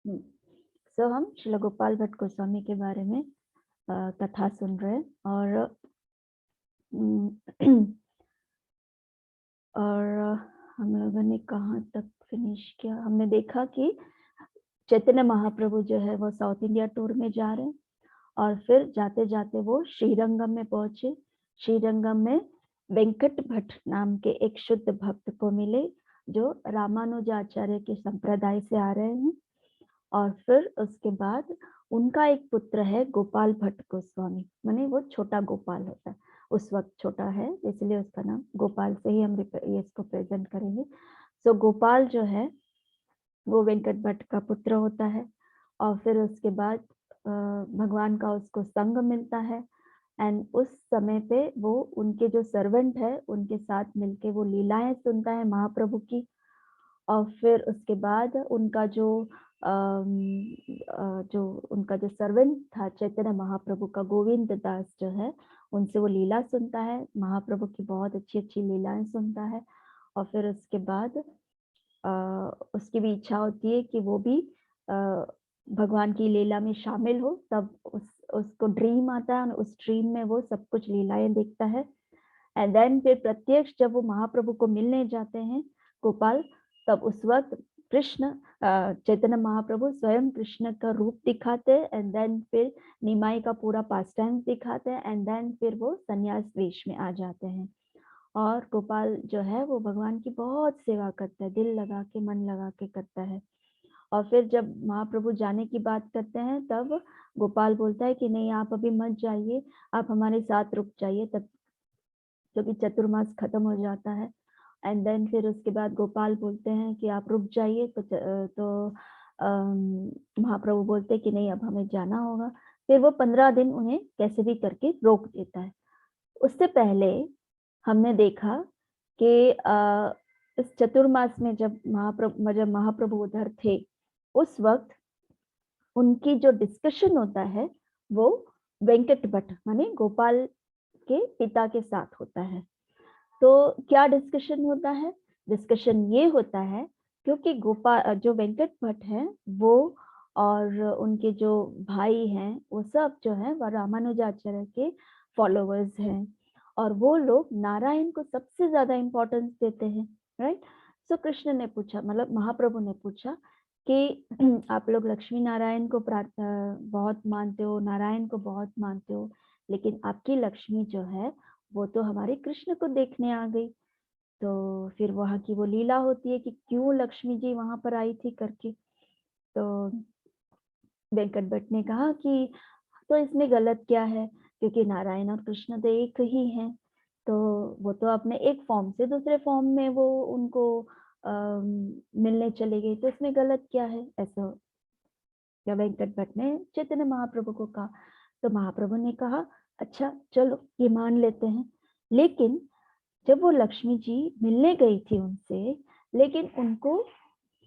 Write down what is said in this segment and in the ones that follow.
सो हम श्रील गोपाल भट्ट गोस्वामी के बारे में कथा सुन रहे हैं और हम लोगों ने कहाँ तक फिनिश किया। हमने देखा कि चैतन्य महाप्रभु जो है वो साउथ इंडिया टूर में जा रहे हैं और फिर जाते जाते वो श्रीरंगम में पहुंचे। श्रीरंगम में वेंकट भट्ट नाम के एक शुद्ध भक्त को मिले जो रामानुजाचार्य के संप्रदाय से आ रहे हैं। और फिर उसके बाद उनका एक पुत्र है गोपाल भट्ट गोस्वामी, माने वो छोटा गोपाल होता है, उस वक्त छोटा है इसलिए उसका नाम गोपाल से ही हम ये इसको प्रेजेंट करेंगे। सो गोपाल जो है वो वेंकट भट्ट का पुत्र होता है और फिर उसके बाद भगवान का उसको संग मिलता है एंड उस समय पे वो उनके जो सर्वेंट है उनके साथ मिलके वो लीलाएं सुनता है महाप्रभु की। और फिर उसके बाद उनका जो उनका जो सर्वेंट था चैतन्य महाप्रभु का गोविंद दास जो है उनसे वो लीला सुनता है, महाप्रभु की बहुत अच्छी अच्छी लीलाएं सुनता है। और फिर उसके बाद उसकी भी इच्छा होती है कि वो भी भगवान की लीला में शामिल हो, तब उसको ड्रीम आता है, उस ड्रीम में वो सब कुछ लीलाएं देखता है। एंड देन फिर प्रत्यक्ष जब वो महाप्रभु को मिलने जाते हैं गोपाल, तब उस वक्त कृष्ण चैतन्य महाप्रभु स्वयं कृष्ण का रूप दिखाते हैं एंड देन फिर निमाई का पूरा पास टाइम दिखाते हैं एंड देन फिर वो संन्यास वेश में आ जाते हैं। और गोपाल जो है वो भगवान की बहुत सेवा करता है, दिल लगा के मन लगा के करता है। और फिर जब महाप्रभु जाने की बात करते हैं तब गोपाल बोलता है कि नहीं आप अभी मत जाइए, आप हमारे साथ रुक जाइए, तब क्योंकि चतुर्मास खत्म हो जाता है। एंड देन फिर उसके बाद गोपाल बोलते हैं कि आप रुक जाइए, तो महाप्रभु बोलते हैं कि नहीं अब हमें जाना होगा। फिर वो 15 दिन उन्हें कैसे भी करके रोक देता है। उससे पहले हमने देखा कि इस चतुर्मास में जब महाप्रभु उधर थे उस वक्त उनकी जो डिस्कशन होता है वो वेंकट भट्ट माने गोपाल के पिता के साथ होता है। तो क्या डिस्कशन होता है? डिस्कशन ये होता है क्योंकि गोपाल जो वेंकट भट्ट है वो और उनके जो भाई हैं वो सब जो है वह रामानुजाचार्य के फॉलोअर्स हैं और वो लोग नारायण को सबसे ज्यादा इम्पोर्टेंस देते हैं, राइट। सो कृष्ण ने पूछा, मतलब महाप्रभु ने पूछा कि आप लोग लक्ष्मी नारायण को बहुत मानते हो, नारायण को बहुत मानते हो, लेकिन आपकी लक्ष्मी जो है वो तो हमारे कृष्ण को देखने आ गई। तो फिर वहां की वो लीला होती है कि क्यों लक्ष्मी जी वहां पर आई थी करके। तो वेंकट भट्ट ने कहा कि तो इसमें गलत क्या है, क्योंकि नारायण और कृष्ण तो एक ही हैं, तो वो तो अपने एक फॉर्म से दूसरे फॉर्म में वो उनको मिलने चले गए, तो इसमें गलत क्या है, ऐसा जब वेंकट भट्ट ने चैतन्य महाप्रभु को कहा। तो महाप्रभु ने कहा अच्छा चलो ये मान लेते हैं, लेकिन जब वो लक्ष्मी जी मिलने गई थी उनसे लेकिन उनको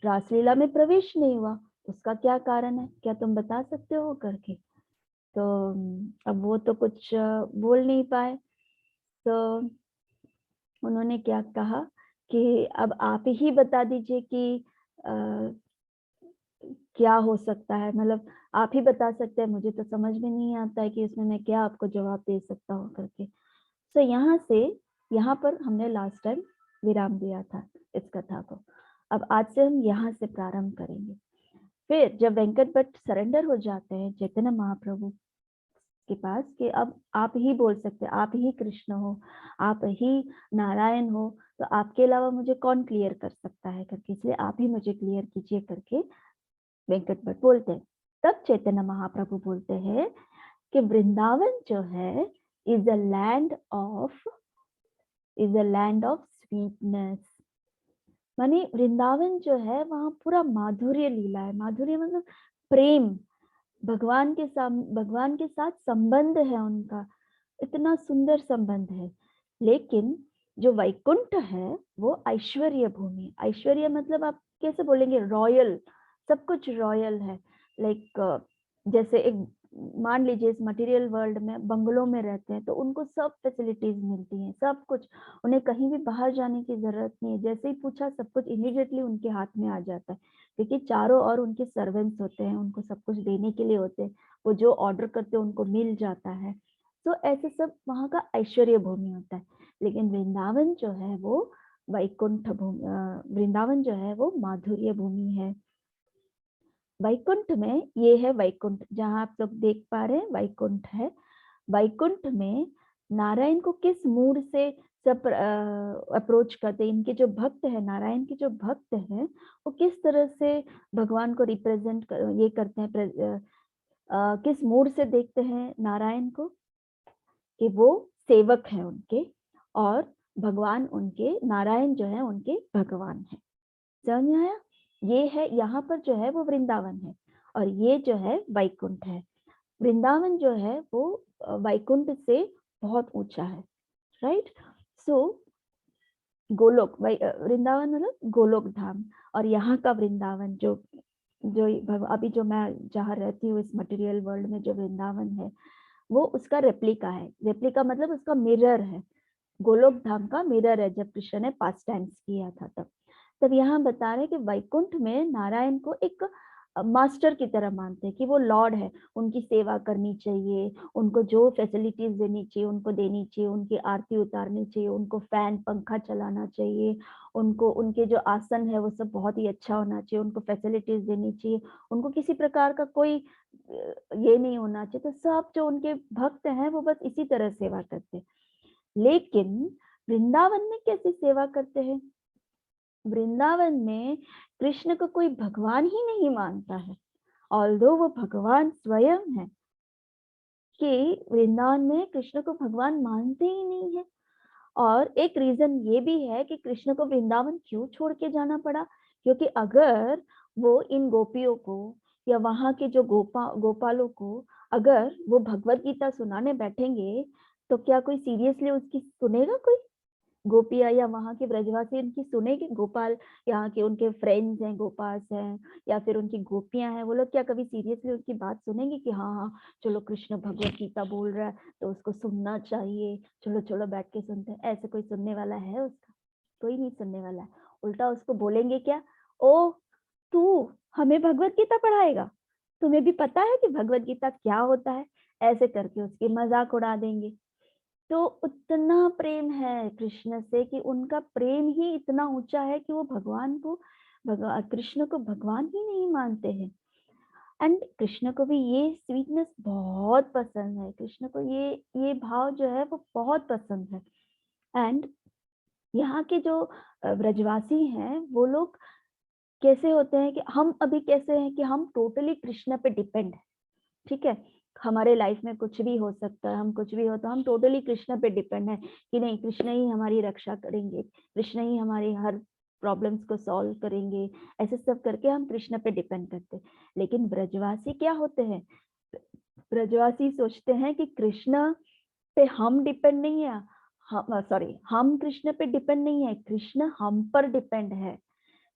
रासलीला में प्रवेश नहीं हुआ, उसका क्या कारण है, क्या तुम बता सकते हो करके। तो अब वो तो कुछ बोल नहीं पाए, तो उन्होंने क्या कहा कि अब आप ही बता दीजिए कि क्या हो सकता है, मतलब आप ही बता सकते हैं, मुझे तो समझ में नहीं आता है कि इसमें मैं क्या आपको जवाब दे सकता हूँ करके। तो यहाँ पर हमने लास्ट टाइम विराम दिया था इस कथा को। अब आज से हम यहाँ से प्रारंभ करेंगे। फिर जब वेंकट भट्ट सरेंडर हो जाते हैं चैतन्य महाप्रभु के पास कि अब आप ही बोल सकते हैं, आप ही कृष्ण हो, आप ही नारायण हो, तो आपके अलावा मुझे कौन क्लियर कर सकता है करके, इसलिए आप ही मुझे क्लियर कीजिए करके वेंकट भट्ट बोलते हैं। तब चैतन्य महाप्रभु बोलते हैं कि वृंदावन जो है is a land of sweetness, माने वृंदावन जो है वहां पूरा माधुर्य लीला है। माधुर्य मतलब प्रेम, भगवान के साथ संबंध है उनका, इतना सुंदर संबंध है। लेकिन जो वैकुंठ है वो ऐश्वर्य भूमि, ऐश्वर्य मतलब आप कैसे बोलेंगे, रॉयल, सब कुछ रॉयल है। लाइक जैसे एक मान लीजिए इस मटेरियल वर्ल्ड में बंगलों में रहते हैं तो उनको सब फैसिलिटीज मिलती हैं, सब कुछ, उन्हें कहीं भी बाहर जाने की जरूरत नहीं है। जैसे ही पूछा सब कुछ इमीडिएटली उनके हाथ में आ जाता है, क्योंकि चारों ओर उनके सर्वेंट्स होते हैं, उनको सब कुछ देने के लिए होते हैं, वो जो ऑर्डर करते हैं उनको मिल जाता है। तो ऐसे सब वहाँ का ऐश्वर्य भूमि होता है। लेकिन वृंदावन जो है वो वैकुंठ भूमि, वृंदावन जो है वो माधुर्य भूमि है। वैकुंठ में ये है वैकुंठ, जहां आप लोग देख पा रहे हैं वैकुंठ है। वैकुंठ में नारायण को किस मूड से सब अप्रोच करते हैं, इनके जो भक्त है, नारायण के जो भक्त हैं, वो किस तरह से भगवान को रिप्रेजेंट ये करते हैं, किस मूड से देखते हैं नारायण को, कि वो सेवक है उनके, और भगवान उनके, नारायण जो है उनके भगवान है। समझ में आया? ये है, यहाँ पर जो है वो वृंदावन है, और ये जो है वैकुंठ है। वृंदावन जो है वो वैकुंठ से बहुत ऊंचा है, राइट? सो गोलोक, वृंदावन मतलब गोलोक धाम, और यहाँ का वृंदावन जो जो अभी जो मैं जहाँ रहती हूँ इस मटेरियल वर्ल्ड में, जो वृंदावन है वो उसका रेप्लिका है। रेप्लिका मतलब उसका मिरर है, गोलोक धाम का मिरर है। जब कृष्ण ने पास्ट टाइम्स किया था तब यहाँ बता रहे कि वैकुंठ में नारायण को एक मास्टर की तरह मानते हैं, कि वो लॉर्ड है, उनकी सेवा करनी चाहिए, उनको जो फैसिलिटीज देनी चाहिए उनको देनी चाहिए, उनकी आरती उतारनी चाहिए, उनको फैन पंखा चलाना चाहिए, उनको उनके जो आसन है वो सब बहुत ही अच्छा होना चाहिए, उनको फैसिलिटीज देनी चाहिए, उनको किसी प्रकार का कोई ये नहीं होना चाहिए। तो सब जो उनके भक्त हैं वो बस इसी तरह सेवा करते हैं। लेकिन वृंदावन में कैसी सेवा करते हैं? वृंदावन में कृष्ण को कोई भगवान ही नहीं मानता है, ऑल्दो वो भगवान स्वयं है, कि वृंदावन में कृष्ण को भगवान मानते ही नहीं है। और एक रीजन ये भी है कि कृष्ण को वृंदावन क्यों छोड़ के जाना पड़ा, क्योंकि अगर वो इन गोपियों को या वहां के जो गोपालों को अगर वो भगवत गीता सुनाने बैठेंगे तो क्या कोई सीरियसली उसकी सुनेगा? कोई गोपियां या वहाँ के ब्रजवासी इनकी सुनेंगे? गोपाल यहाँ के उनके फ्रेंड्स हैं, गोपास हैं, या फिर उनकी गोपियां हैं, वो लोग क्या कभी सीरियसली उसकी बात सुनेंगे कि हाँ हाँ चलो कृष्ण भगवत गीता बोल रहा है तो उसको सुनना चाहिए, चलो चलो बैठ के सुनते हैं? ऐसे कोई सुनने वाला है उसका? कोई नहीं सुनने वाला है। उल्टा उसको बोलेंगे क्या, ओ तू हमें भगवत गीता पढ़ाएगा, तुम्हें भी पता है कि भगवत गीता क्या होता है? ऐसे करके उसकी मजाक उड़ा देंगे। तो उतना प्रेम है कृष्ण से कि उनका प्रेम ही इतना ऊंचा है कि वो भगवान को, कृष्ण को भगवान ही नहीं मानते हैं। एंड कृष्ण को भी ये स्वीटनेस बहुत पसंद है, कृष्ण को ये भाव जो है वो बहुत पसंद है। एंड यहाँ के जो ब्रजवासी हैं वो लोग कैसे होते हैं, कि हम अभी कैसे हैं कि हम टोटली कृष्ण पे डिपेंड है, ठीक है? हमारे लाइफ में कुछ भी हो सकता है, हम कुछ भी हो तो हम टोटली कृष्ण पे डिपेंड है, कि नहीं कृष्ण ही हमारी रक्षा करेंगे, कृष्ण ही हमारी हर प्रॉब्लम्स को सॉल्व करेंगे, ऐसे सब करके हम कृष्ण पे डिपेंड करते हैं। लेकिन ब्रजवासी क्या होते हैं? ब्रजवासी सोचते हैं कि कृष्ण पे हम डिपेंड नहीं है, हम कृष्ण पे डिपेंड नहीं है, कृष्ण हम पर डिपेंड है।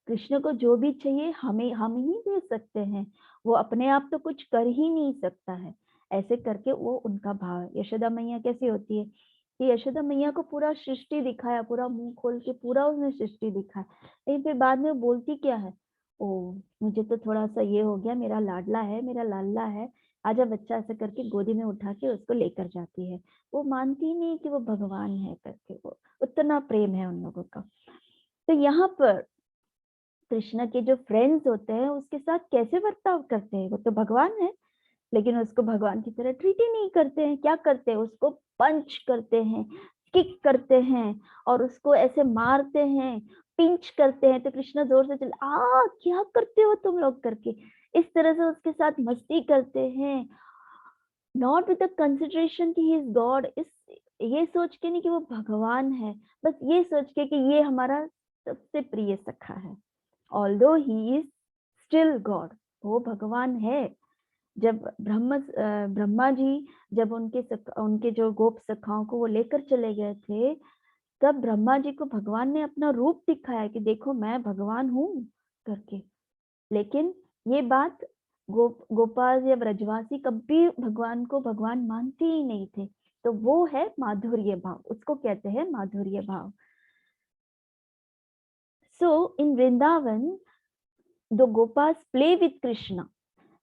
कृष्ण को जो भी चाहिए हमें हम ही दे सकते हैं, वो अपने आप तो कुछ कर ही नहीं सकता है। ऐसे करके वो उनका भाव है। यशोदा मैया कैसी होती है कि यशोदा मैया को पूरा सृष्टि दिखाया, पूरा मुंह खोल के पूरा उसने सृष्टि दिखाया, लेकिन फिर बाद में वो बोलती क्या है, ओ मुझे तो थोड़ा सा ये हो गया, मेरा लाडला है, मेरा लाडला है, आजा बच्चा, ऐसे करके गोदी में उठा के उसको लेकर जाती है। वो मानती ही नहीं कि वो भगवान है करके, वो उतना प्रेम है उन लोगों का। तो यहाँ पर कृष्ण के जो फ्रेंड्स होते हैं उसके साथ कैसे बर्ताव करते हैं? वो तो भगवान है, लेकिन उसको भगवान की तरह ट्रीट ही नहीं करते हैं। क्या करते हैं? उसको पंच करते हैं, किक करते हैं, और उसको ऐसे मारते हैं, पिंच करते हैं, तो कृष्ण जोर से चले, क्या करते हो तुम लोग करके, इस तरह से उसके साथ मस्ती करते हैं। नॉट विद द कंसिडरेशन कि ही इज गॉड, इस ये सोच के नहीं कि वो भगवान है, बस ये सोच के कि ये हमारा सबसे प्रिय सखा है। Although he is still God, वो भगवान है। जब ब्रह्मा जी जब उनके जो गोप सखाओं को वो लेकर चले गए थे, तब ब्रह्मा जी को भगवान ने अपना रूप दिखाया कि देखो मैं भगवान हूँ करके। लेकिन ये बात गोपाल या ब्रजवासी कभी भगवान को भगवान मानते ही नहीं थे। तो वो है माधुर्य भाव, उसको कहते हैं माधुर्य भाव। सो इन Vrindavan the Gopas play with Krishna.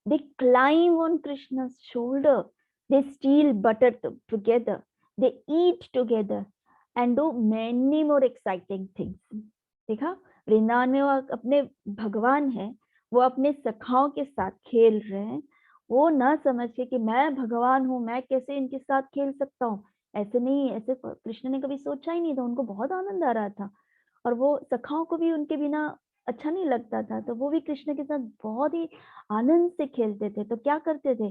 They climb on Krishna's shoulder. They steal butter together. They eat together and do many more exciting things. देखा, वृंदावन में वो अपने भगवान है, वो अपने सखाओं के साथ खेल रहे हैं। वो ना समझ के कि मैं भगवान हूँ, मैं कैसे इनके साथ खेल सकता हूँ, ऐसे नहीं, ऐसे कृष्ण ने कभी सोचा ही नहीं था। उनको बहुत आनंद आ रहा था और वो सखाओं को भी उनके बिना अच्छा नहीं लगता था, तो वो भी कृष्ण के साथ बहुत ही आनंद से खेलते थे। तो क्या करते थे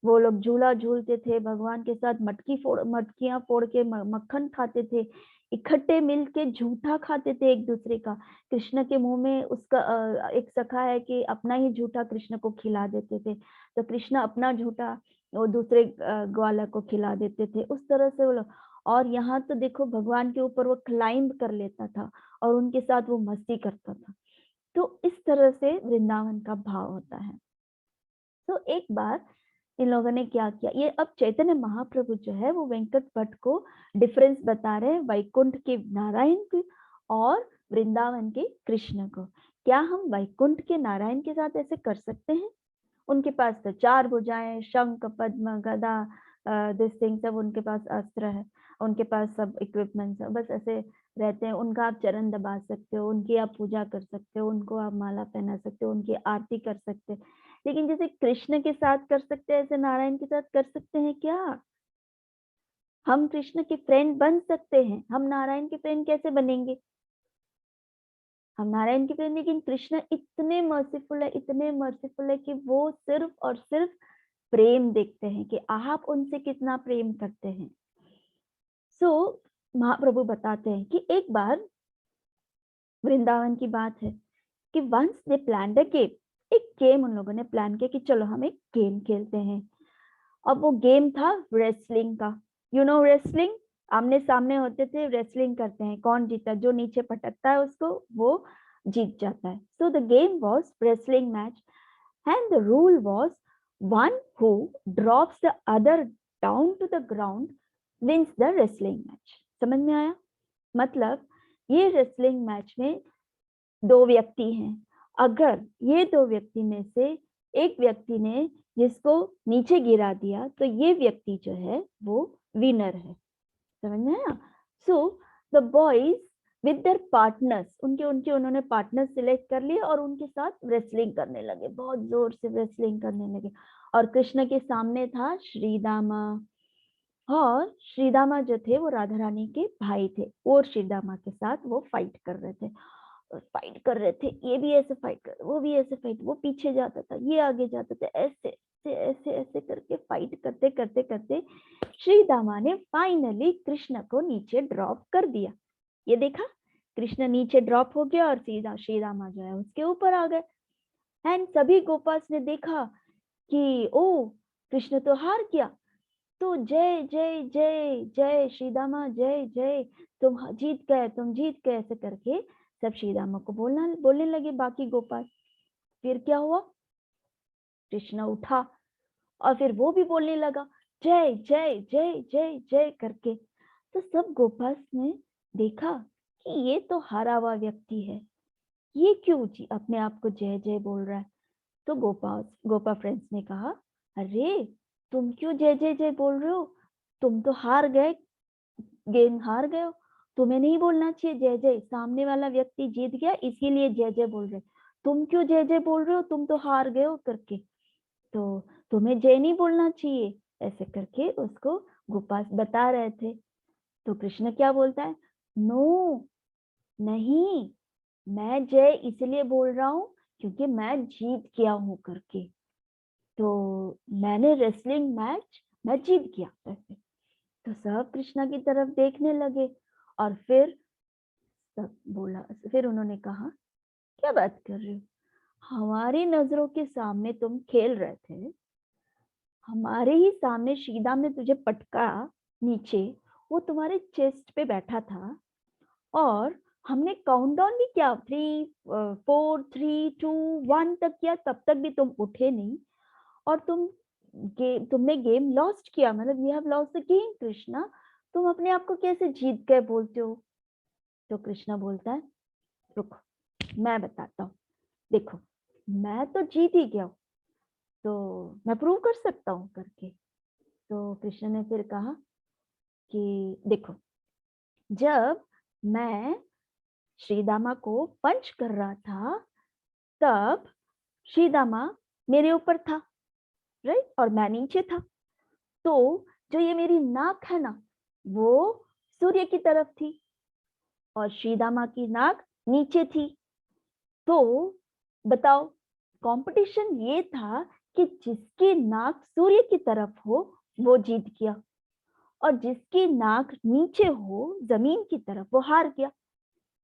वो लोग, झूला झूलते थे भगवान के साथ, मटकियां फोड़ के मक्खन खाते थे, इकट्ठे मिलके झूठा खाते थे एक दूसरे का। कृष्ण के मुंह में उसका एक सखा है कि अपना ही झूठा कृष्ण को खिला देते थे, तो कृष्ण अपना झूठा वो दूसरे ग्वाला को खिला देते थे। उस तरह से वो लोग, और यहाँ तो देखो भगवान के ऊपर वो क्लाइंब कर लेता था और उनके साथ वो मस्ती करता था। तो इस तरह से वृंदावन का भाव होता है। तो एक बार इन लोगों ने क्या किया, ये अब चैतन्य महाप्रभु जो है वो वेंकट भट्ट को डिफरेंस बता रहे हैं वैकुंठ के नारायण की और वृंदावन के कृष्ण को। क्या हम वैकुंठ के नारायण के साथ ऐसे कर सकते हैं? उनके पास तो 4 भुजाएं, शंख पद्म गदा दिस थिंग, सब उनके पास अस्त्र है, उनके पास सब इक्विपमेंट्स है, बस ऐसे रहते हैं। उनका आप चरण दबा सकते हो, उनकी आप पूजा कर सकते हो, उनको आप माला पहना सकते हो, उनकी आरती कर सकते हो। लेकिन जैसे कृष्ण के साथ कर सकते हैं, ऐसे नारायण के साथ कर सकते हैं क्या? हम कृष्ण के फ्रेंड बन सकते हैं, हम नारायण के फ्रेंड कैसे बनेंगे? हम नारायण के फ्रेंड, लेकिन कृष्ण इतने मर्सीफुल है, इतने मर्सीफुल है कि वो सिर्फ और सिर्फ प्रेम देखते हैं कि आप उनसे कितना प्रेम करते हैं। सो महाप्रभु बताते हैं कि एक बार वृंदावन की बात है कि once they planned a game, एक गेम उन लोगों ने प्लान किया कि चलो हम एक गेम खेलते हैं। अब वो गेम था रेसलिंग का। यू नो रेसलिंग, आमने सामने होते थे, रेसलिंग करते हैं, कौन जीता, जो नीचे पटकता है उसको वो जीत जाता है। So the game was wrestling match and the rule was one who drops the other down to the ground wins the wrestling match। समझ में आया? मतलब ये रेसलिंग मैच में 2 व्यक्ति हैं, अगर ये 2 व्यक्ति में से एक व्यक्ति ने जिसको नीचे गिरा दिया तो ये व्यक्ति जो है वो विनर है। समझ में आया? So the boys with their partners, उनके उनके उन्होंने पार्टनर सिलेक्ट कर लिए और उनके साथ रेसलिंग करने लगे, बहुत जोर से रेसलिंग करने लगे। और कृष्ण के सामने था श्रीदामा, और श्रीदामा जो थे वो राधा रानी के भाई थे, और श्रीदामा के साथ वो फाइट कर रहे थे, फाइट कर रहे थे। ये भी ऐसे फाइट कर, वो भी ऐसे फाइट, वो पीछे जाता था, ये आगे जाता था, ऐसे ऐसे ऐसे ऐसे करके फाइट करते करते करते श्रीदामा ने फाइनली कृष्ण को नीचे ड्रॉप कर दिया। ये देखा, कृष्ण नीचे ड्रॉप हो गया और सीधा श्रीदामा जो है उसके ऊपर आ गए। एंड सभी गोपास ने देखा कि ओ कृष्ण तो हार गया, तो जय जय जय जय श्रीदामा, जय जय, तुम जीत गए, तुम जीत गए, ऐसे करके सब श्रीदामा को बोलने लगे बाकी गोपाल। फिर क्या हुआ, कृष्ण उठा और फिर वो भी बोलने लगा जय जय जय जय जय करके। तो सब गोपास ने देखा कि ये तो हारा हुआ व्यक्ति है, ये क्यों जी अपने आप को जय जय बोल रहा है। तो गोपा फ्रेंड्स ने कहा, अरे तुम क्यों जय जय जय बोल रहे हो, तुम तो हार गए, गेम हार गए हो, तुम्हें नहीं बोलना चाहिए जय जय, सामने वाला व्यक्ति जीत गया इसीलिए जय जय बोल रहे, तुम क्यों जय जय बोल रहे हो, तुम तो हार गए हो करके, तो तुम्हें जय नहीं बोलना चाहिए, ऐसे करके उसको गोपाल बता रहे थे। तो कृष्ण क्या बोलता है, नो नहीं, मैं जय इसलिए बोल रहा हूँ क्योंकि मैं जीत गया हूँ करके, तो मैंने रेसलिंग मैच मैं जीत गया ऐसे। तो सब कृष्णा की तरफ देखने लगे और फिर सब बोला, फिर उन्होंने कहा क्या बात कर रहे हो, हमारी नजरों के सामने तुम खेल रहे थे, हमारे ही सामने श्रीदाम ने तुझे पटका नीचे, वो तुम्हारे चेस्ट पे बैठा था और हमने काउंटडाउन भी किया, 3 4 3 2 1 तक किया, तब तक भी तुम उठे नहीं, और तुमने गेम लॉस्ट किया, मतलब you have lost the game Krishna, तुम अपने आप को कैसे जीत गए बोलते हो? तो कृष्णा बोलता है रुको मैं बताता हूँ, देखो मैं तो जीत ही गया हूँ, तो मैं प्रूव कर सकता हूँ करके। तो कृष्ण ने फिर कहा कि देखो, जब मैं श्रीदामा को पंच कर रहा था तब श्रीदामा मेरे ऊपर था, राइट, और मैं नीचे था। तो जो ये मेरी नाक है ना, वो सूर्य की तरफ थी और श्रीदामा की नाक नीचे थी। तो बताओ, कंपटीशन ये था कि जिसकी नाक सूर्य की तरफ हो वो जीत गया, और जिसकी नाक नीचे हो जमीन की तरफ वो हार गया।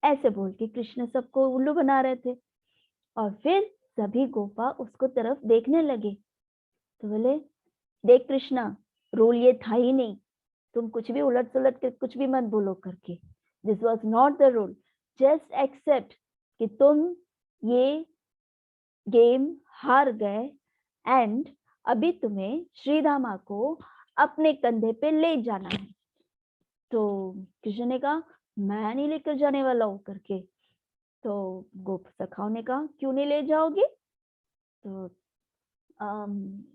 ऐसे बोल के कृष्ण सबको उल्लू बना रहे थे। और फिर सभी गोपा उसको तरफ देखने लगे, तो बोले देख कृष्णा, रूल ये था ही नहीं, तुम कुछ भी उलट सुलट के कुछ भी मत बोलो करके। This was not the rule, just accept कि तुम ये गेम हार गए, एंड अभी तुम्हें श्रीधामा को अपने कंधे पे ले जाना है। तो कृष्ण ने कहा मैं नहीं लेकर जाने वाला हूँ करके। तो गोप सखाओं ने कहा क्यों नहीं ले जाओगे? तो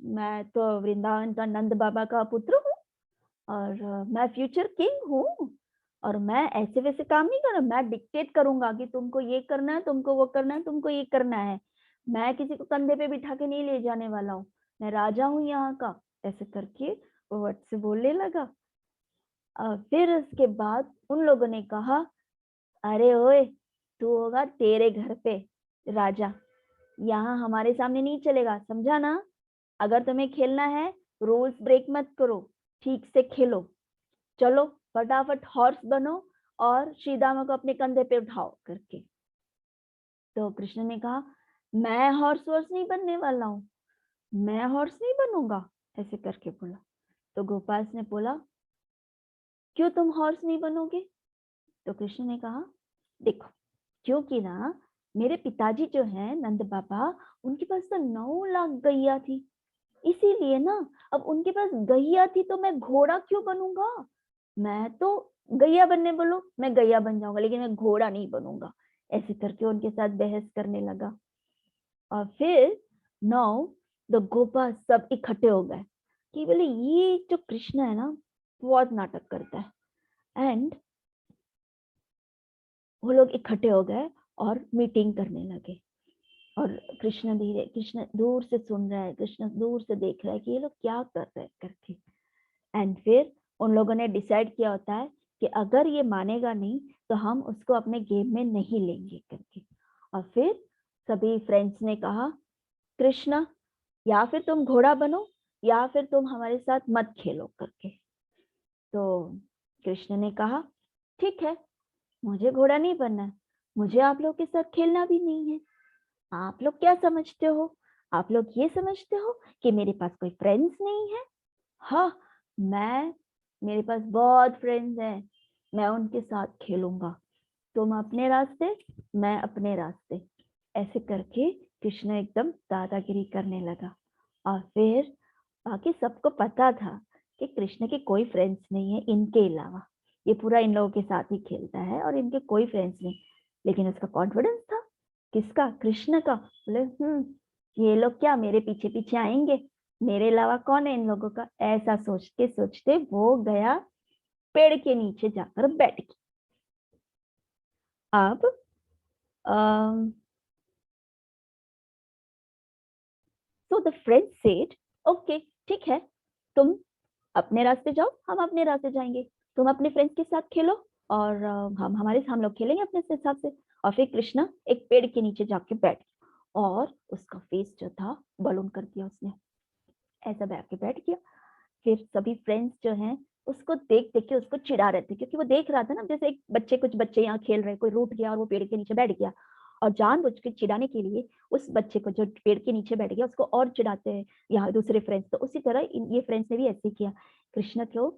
मैं तो वृंदावन का नंद बाबा का पुत्र हूँ, और मैं फ्यूचर किंग हूँ, और मैं ऐसे वैसे काम नहीं कर रहा, मैं डिक्टेट करूंगा कि तुमको ये करना है, तुमको वो करना है, तुमको ये करना है। मैं किसी को कंधे पे बिठा के नहीं ले जाने वाला हूँ, मैं राजा हूँ यहाँ का। ऐसे करके वो वट से बोलने लगा। फिर उसके बाद उन लोगों ने कहा अरे ओए, तू होगा तेरे घर पे राजा, यहाँ हमारे सामने नहीं चलेगा, समझा ना? अगर तुम्हें खेलना है रूल्स ब्रेक मत करो, ठीक से खेलो। चलो फटाफट हॉर्स बनो और श्रीदामा को अपने कंधे पे उठाओ करके। तो कृष्ण ने कहा मैं हॉर्स वॉर्स नहीं बनने वाला हूँ, मैं हॉर्स नहीं बनूंगा, ऐसे करके बोला। तो गोपाल ने बोला क्यों तुम हॉर्स नहीं बनोगे? तो कृष्ण ने कहा देखो, क्योंकि ना मेरे पिताजी जो है नंद बाबा, उनके पास तो 9 लाख गैया थी, इसीलिए ना अब उनके पास गैया थी तो मैं घोड़ा क्यों बनूंगा? मैं तो गैया बनने बोलो मैं गैया बन जाऊंगा, लेकिन मैं घोड़ा नहीं बनूंगा। ऐसे करके उनके साथ बहस करने लगा। और फिर नाउ द गोपा सब इकट्ठे हो गए कि बोले ये जो कृष्ण है ना बहुत नाटक करता है। एंड वो लोग इकट्ठे हो गए और मीटिंग करने लगे। और कृष्ण दूर से सुन रहा है, कृष्ण दूर से देख रहा है कि ये लोग क्या कर रहे हैं करके। एंड फिर उन लोगों ने डिसाइड किया होता है कि अगर ये मानेगा नहीं तो हम उसको अपने गेम में नहीं लेंगे करके। और फिर सभी फ्रेंड्स ने कहा कृष्णा, या फिर तुम घोड़ा बनो या फिर तुम हमारे साथ मत खेलो करके। तो कृष्ण ने कहा ठीक है, मुझे घोड़ा नहीं बनना है, मुझे आप लोग के साथ खेलना भी नहीं है। आप लोग क्या समझते हो? आप लोग ये समझते हो कि मेरे पास कोई फ्रेंड्स नहीं है? हाँ, मेरे पास बहुत फ्रेंड्स हैं, मैं उनके साथ खेलूंगा। तुम अपने रास्ते, मैं अपने रास्ते। ऐसे करके कृष्ण एकदम दादागिरी करने लगा। और फिर बाकी सबको पता था कि कृष्ण के कोई फ्रेंड्स नहीं है इनके अलावा, ये पूरा इन लोगों के साथ ही खेलता है और इनके कोई फ्रेंड्स नहीं। लेकिन उसका कॉन्फिडेंस था, किसका? कृष्ण का। बोले ये लोग क्या मेरे पीछे पीछे आएंगे, मेरे अलावा कौन है इन लोगों का? ऐसा सोचते सोचते वो गया पेड़ के नीचे जाकर बैठ गया। अब so the friend said okay, ठीक है, तुम अपने रास्ते जाओ, हम अपने रास्ते जाएंगे, तुम अपने फ्रेंड्स के साथ खेलो और हम लोग खेलेंगे अपने हिसाब से। और फिर कृष्णा एक पेड़ के नीचे जाके बैठ गया और उसका फेस जो था बलून कर दिया उसने, ऐसा बैठ के बैठ गया। फिर सभी फ्रेंड्स जो हैं उसको देख देख के उसको चिढ़ा रहे थे, क्योंकि वो देख रहा था ना जैसे कुछ बच्चे यहाँ खेल रहे, कोई रूठ गया और वो पेड़ के नीचे बैठ गया, और जानबूझ के चिढ़ाने के लिए उस बच्चे को जो पेड़ के नीचे बैठ गया उसको और चिढ़ाते हैं यहाँ दूसरे फ्रेंड्स। तो उसी तरह ये फ्रेंड्स ने भी ऐसे किया कृष्ण को।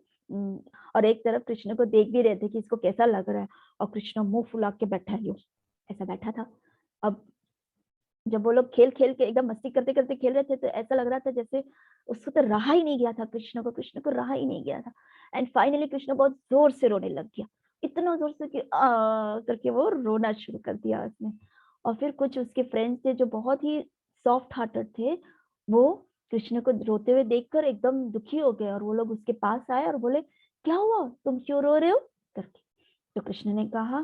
और एक तरफ कृष्ण को देख भी रहे थे कि इसको कैसा लग रहा है, और कृष्ण मुंह फुला के बैठा है, ऐसा बैठा था। अब जब वो लोग खेल खेल के एकदम मस्ती करते करते खेल रहे थे, तो ऐसा लग रहा था जैसे उसको तो रहा ही नहीं गया था, कृष्ण को रहा ही नहीं गया था। एंड फाइनली कृष्ण बहुत जोर से रोने लग गया, इतना जोर से कि आ करके वो रोना शुरू कर दिया उसने। और फिर कुछ उसके फ्रेंड्स थे जो बहुत ही सॉफ्ट हार्टेड थे, वो कृष्ण को रोते हुए देखकर एकदम दुखी हो गए, और वो लोग उसके पास आए और बोले, क्या हुआ, तुम क्यों रो रहे हो करके। तो कृष्ण ने कहा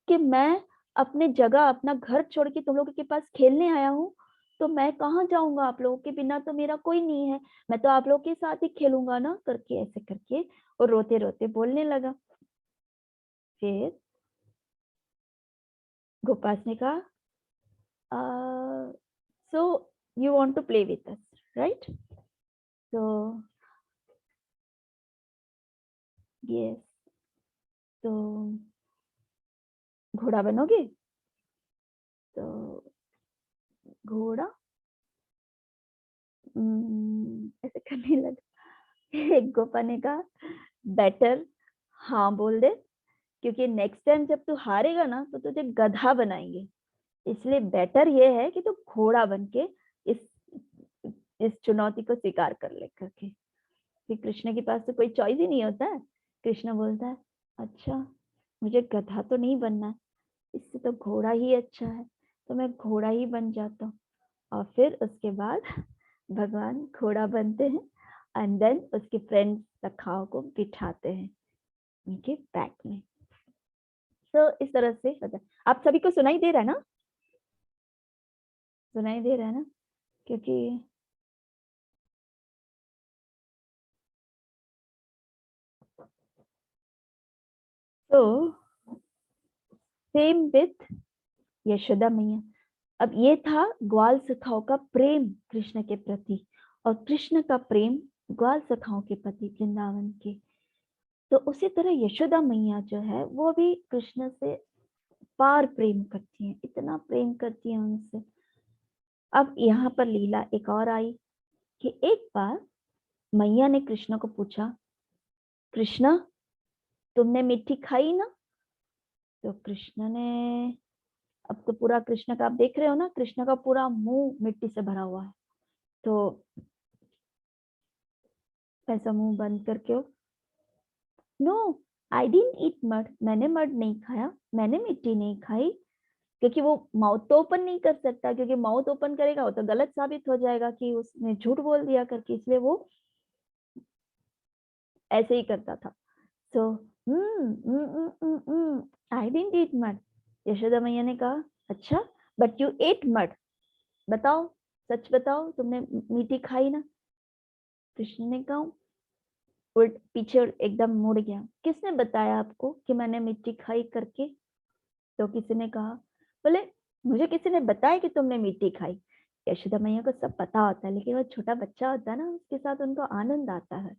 कि मैं अपने जगह, अपना घर छोड़ के तुम लोगों के पास खेलने आया हूँ, तो मैं कहाँ जाऊंगा, आप लोगों के बिना तो मेरा कोई नहीं है, मैं तो आप लोगों के साथ ही खेलूंगा ना करके, ऐसे करके और रोते रोते बोलने लगा। फिर गोपाल ने कहा, so you want to play with us, right? तो यस, तो घोड़ा बनोगे? तो घोड़ा ऐसे करने लगा। एक गोपा ने कहा, बेटर हाँ बोल दे, क्योंकि नेक्स्ट टाइम जब तू हारेगा ना तो तुझे गधा बनाएंगे, इसलिए बेटर ये है कि तू घोड़ा बन के इस इस चुनौती को स्वीकार कर ले करके। कि कृष्ण के पास तो कोई चॉइस ही नहीं होता है। कृष्ण बोलता है, अच्छा मुझे गधा तो नहीं बनना, इससे तो घोड़ा ही अच्छा है, तो मैं घोड़ा ही बन जाता हूँ। और फिर उसके बाद भगवान घोड़ा बनते हैं, एंड देन उसके फ्रेंड्स सखाओं को बिठाते हैं उनके बैक में। तो इस तरह से होता है। आप सभी को सुनाई दे रहा है ना? सुनाई दे रहा है ना? क्योंकि तो सेम विथ यशोदा मैया। अब ये था ग्वाल सखाओं का प्रेम कृष्ण के प्रति, और कृष्ण का प्रेम ग्वाल सखाओं के प्रति वृंदावन के। तो उसी तरह यशोदा मैया जो है वो भी कृष्ण से पार प्रेम करती हैं, इतना प्रेम करती हैं उनसे। अब यहाँ पर लीला एक और आई कि एक बार मैया ने कृष्ण को पूछा, कृष्ण तुमने मिट्टी खाई ना? तो कृष्ण ने, अब तो पूरा कृष्ण का आप देख रहे हो ना, कृष्ण का पूरा मुंह मिट्टी से भरा हुआ है, तो ऐसा मुंह बंद करके हो, no I didn't eat mud, मैंने मड नहीं खाया, मैंने मिट्टी नहीं खाई। क्योंकि वो माउथ तो ओपन नहीं कर सकता, क्योंकि माउथ ओपन करेगा वो तो गलत साबित हो जाएगा कि उसने झूठ बोल दिया करके, इसलिए वो ऐसे ही करता था। So I didn't eat mud. Yashoda मैया ने कहा, अच्छा बट यू एट मड, बताओ, सच बताओ तुमने मीठी खाई ना? कृष्ण ने कहा, उल्ट पीछे एकदम मुड़ गया, किसने बताया आपको कि मैंने मिट्टी खाई करके? तो किसी ने कहा, बोले मुझे किसी ने बताया कि तुमने मिट्टी खाई। यशोदा मैया को सब पता होता है, लेकिन वो छोटा बच्चा होता है ना, उसके साथ उनको आनंद आता है,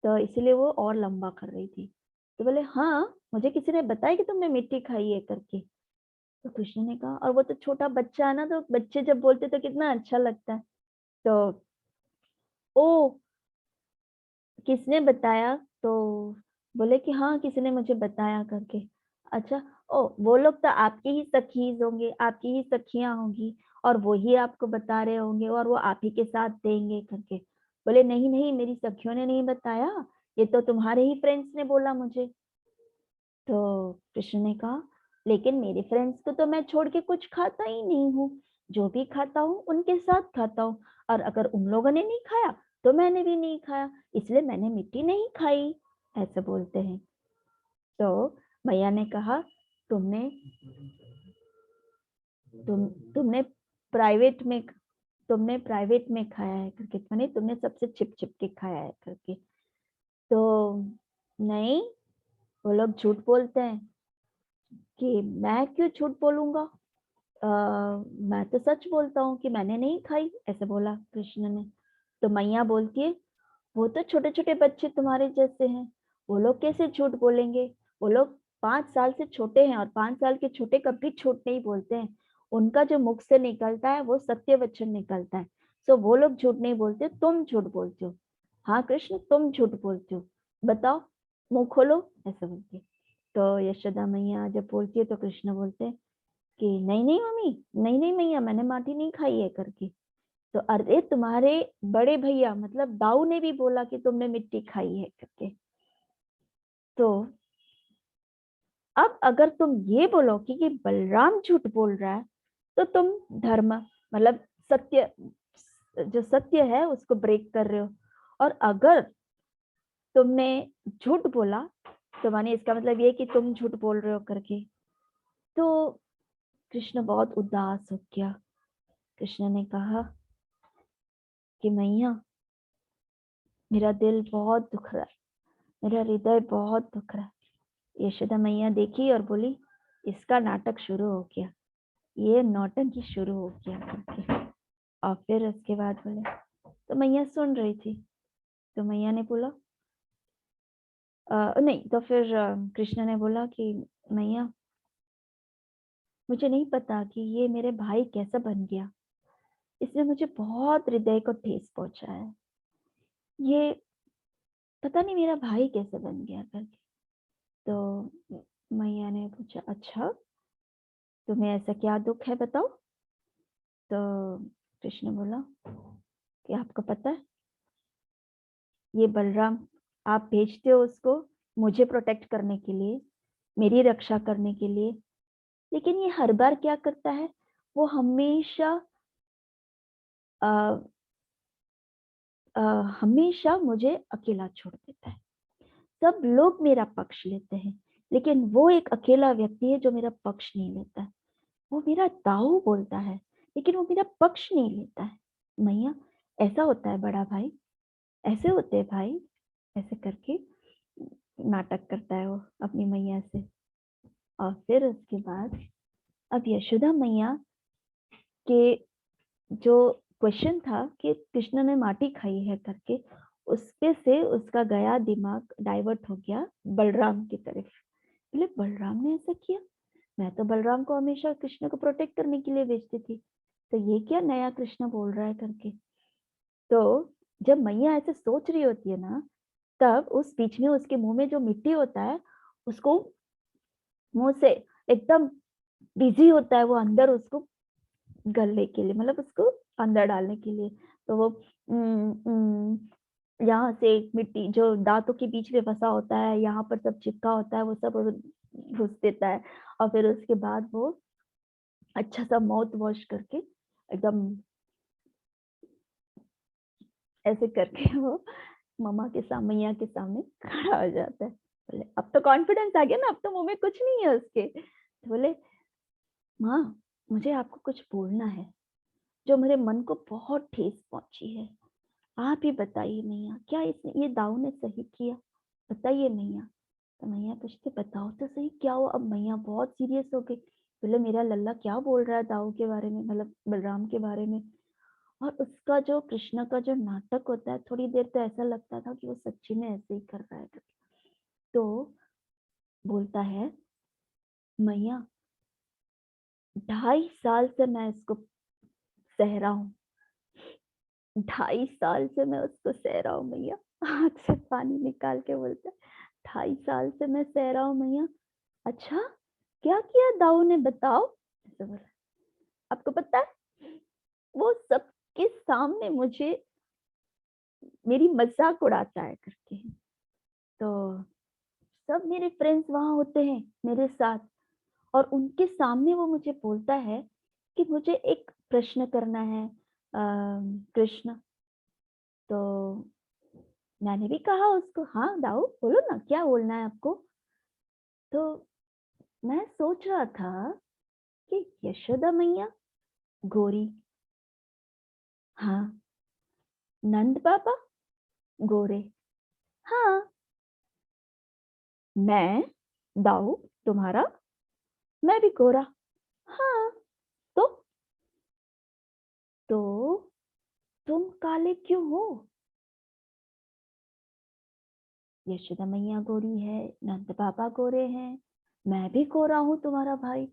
तो इसलिए वो और लंबा कर रही थी। तो बोले, हाँ मुझे किसी ने बताया कि तुमने मिट्टी खाई है करके। तो कृष्ण ने कहा, और वो तो छोटा बच्चा है ना, तो बच्चे जब बोलते तो कितना अच्छा लगता है। तो ओ किसने बताया? तो बोले कि हाँ किसी ने मुझे बताया करके। अच्छा, ओ वो लोग तो आपकी ही सखीज होंगे, आपकी ही सखियां होंगी, और वो ही आपको बता रहे होंगे, और वो आप ही के साथ देंगे करके। बोले, नहीं नहीं, मेरी सखियों ने नहीं बताया, ये तो तुम्हारे ही फ्रेंड्स ने बोला मुझे। तो कृष्ण ने कहा, लेकिन मेरे फ्रेंड्स को तो मैं छोड़ के कुछ खाता ही नहीं हूँ, जो भी खाता हूँ उनके साथ खाता हूँ, और अगर उन लोगों ने नहीं खाया तो मैंने भी नहीं खाया, इसलिए मैंने मिट्टी नहीं खाई, ऐसे बोलते हैं। तो भैया ने कहा, तुमने तुमने प्राइवेट में, तुमने प्राइवेट में खाया है करके, माने तुमने सबसे छिप छिप के खाया है करके। तो नहीं, वो लोग झूठ बोलते हैं। कि मैं क्यों झूठ बोलूंगा, मैं तो सच बोलता हूँ कि मैंने नहीं खाई, ऐसे बोला कृष्ण ने। तो मैया बोलती है, वो तो छोटे छोटे बच्चे तुम्हारे जैसे हैं, वो लोग कैसे झूठ बोलेंगे? वो लोग 5 साल से छोटे हैं, और 5 साल के छोटे कभी झूठ नहीं बोलते हैं, उनका जो मुख से निकलता है वो सत्य वचन निकलता है। सो वो लोग झूठ नहीं बोलते, तुम झूठ बोलते हो। हाँ कृष्ण, तुम झूठ बोलते हो, बताओ, मुंह खोलो, ऐसे बोलती है। तो यशोदा मैया जब बोलती है तो कृष्ण बोलते हैं, कि नहीं नहीं मम्मी, नहीं नहीं मैया, मैंने माटी नहीं खाई है करके। तो अरे तुम्हारे बड़े भैया मतलब दाऊ ने भी बोला कि तुमने मिट्टी खाई है करके। तो अब अगर तुम ये बोलो कि बलराम झूठ बोल रहा है, तो तुम धर्म मतलब सत्य, जो सत्य है उसको ब्रेक कर रहे हो। और अगर तुमने झूठ बोला तो माने इसका मतलब ये कि तुम झूठ बोल रहे हो करके। तो कृष्ण बहुत उदास हो गया। कृष्ण ने कहा कि मैया, मेरा दिल बहुत दुख रहा है, मेरा हृदय बहुत दुख रहा है। यशोदा मैया देखी और बोली, इसका नाटक शुरू हो गया, ये नौटंकी शुरू हो गया करके। और फिर उसके बाद बोले, तो मैया सुन रही थी। तो मैया ने बोला नहीं, तो फिर कृष्ण ने बोला कि मैया, मुझे नहीं पता कि ये मेरे भाई कैसा बन गया, इसने मुझे बहुत हृदय को ठेस पहुंचा है। ये पता नहीं मेरा भाई कैसे बन गया करके। तो मैया ने पूछा, अच्छा तुम्हें ऐसा क्या दुख है बताओ। तो कृष्ण बोला कि आपको पता है, ये बलराम, आप भेजते हो उसको मुझे प्रोटेक्ट करने के लिए, मेरी रक्षा करने के लिए, लेकिन ये हर बार क्या करता है, वो हमेशा आ, हमेशा मुझे अकेला छोड़ देता है। सब लोग मेरा पक्ष लेते हैं, लेकिन वो एक अकेला व्यक्ति है जो मेरा पक्ष नहीं लेता है। वो मेरा दाऊ बोलता है, लेकिन वो मेरा पक्ष नहीं लेता है। मैया, ऐसा होता है बड़ा भाई, ऐसे होते हैं भाई, ऐसे करके नाटक करता है वो अपनी मैया से। और फिर उसके बाद अब यशोदा मैया के जो क्वेश्चन था कि कृष्ण ने माटी खाई है करके, उसपे से उसका गया दिमाग डाइवर्ट हो गया बलराम की तरफ। बोले, बलराम ने ऐसा किया, मैं तो बलराम को हमेशा कृष्ण को प्रोटेक्ट करने के लिए भेजती थी, तो ये क्या नया कृष्ण बोल रहा है करके। तो जब मैया ऐसे सोच रही होती है ना, तब उस बीच में उसके मुंह में जो मिट्टी होता है, उसको मुंह से एकदम बिजी होता है वो अंदर उसको गलने के लिए, मतलब उसको अंदर डालने के लिए। तो वो यहाँ से मिट्टी जो दांतों के बीच में फंसा होता है, यहाँ पर सब चिपका होता है, वो सब घुस देता है। और फिर उसके बाद वो अच्छा सा माउथ वॉश करके एकदम ऐसे करके वो मम्मा के सामने, मैया के सामने खड़ा हो जाता है। बोले, अब तो कॉन्फिडेंस आ गया ना, अब तो मुंह में कुछ नहीं है उसके। तो बोले, माँ, मुझे आपको कुछ बोलना है जो मेरे मन को बहुत ठेस पहुंची है। आप ही बताइए मैया, क्या इसने, ये दाऊ ने सही किया? बताइए मैया। तो मैया पूछते, बताओ तो सही क्या हुआ। अब मैया बहुत सीरियस हो गई। बोले, मेरा लल्ला क्या बोल रहा है दाऊ के बारे में, मतलब बलराम के बारे में। और उसका जो कृष्ण का जो नाटक होता है, थोड़ी देर तो ऐसा लगता था कि वो सच्ची में ऐसे ही कर रहा है। तो बोलता है, मैया, 2.5 साल से मैं इसको सह रहा हूँ, 2.5 साल से मैं उसको सह रहा हूँ मैया। आंख से पानी निकाल के बोलता है, 2.5 साल से मैं सह रहा हूँ मैया। अच्छा, क्या किया दाऊ ने बताओ, ऐसे बोला। आपको पता है, वो सबके सामने मुझे मेरी मजाक उड़ाता है करके। तो सब मेरे फ्रेंड्स वहां होते हैं मेरे साथ, और उनके सामने वो मुझे बोलता है कि मुझे एक प्रश्न करना है कृष्ण। तो मैंने भी कहा उसको, हाँ दाऊ बोलो ना, क्या बोलना है आपको। तो मैं सोच रहा था कि यशोदा मैया गोरी, हाँ, नंद बाबा गोरे, हाँ, मैं दाऊ तुम्हारा, मैं भी गोरा, हाँ, तो तो तुम काले क्यों हो? यशोदा मैया गोरी है, नंद बाबा गोरे हैं, मैं भी गोरा हूं तुम्हारा भाई,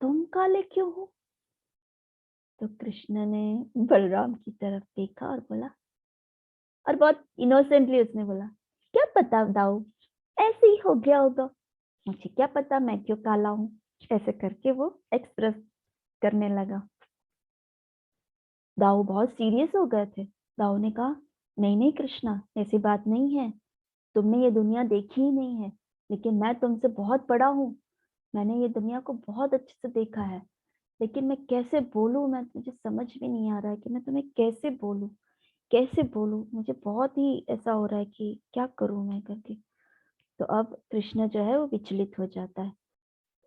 तुम काले क्यों हो? तो कृष्ण ने बलराम की तरफ देखा और बोला, और बहुत इनोसेंटली उसने बोला, क्या पता दाऊ, ऐसे ही हो गया होगा, मुझे क्या पता मैं क्यों काला हूं। ऐसे करके वो एक्सप्रेस करने लगा। दाऊ बहुत सीरियस हो गए थे। दाऊ ने कहा, नहीं नहीं कृष्णा, ऐसी बात नहीं है, तुमने ये दुनिया देखी ही नहीं है, लेकिन मैं तुमसे बहुत बड़ा हूँ, मैंने ये दुनिया को बहुत अच्छे से देखा है, लेकिन मैं कैसे बोलूं, मैं मुझे समझ में नहीं आ रहा है कि मैं तुम्हें कैसे बोलूं, कैसे बोलूं, मुझे बहुत ही ऐसा हो रहा है कि क्या करूं मैं करके। तो अब कृष्ण जो है वो विचलित हो जाता है,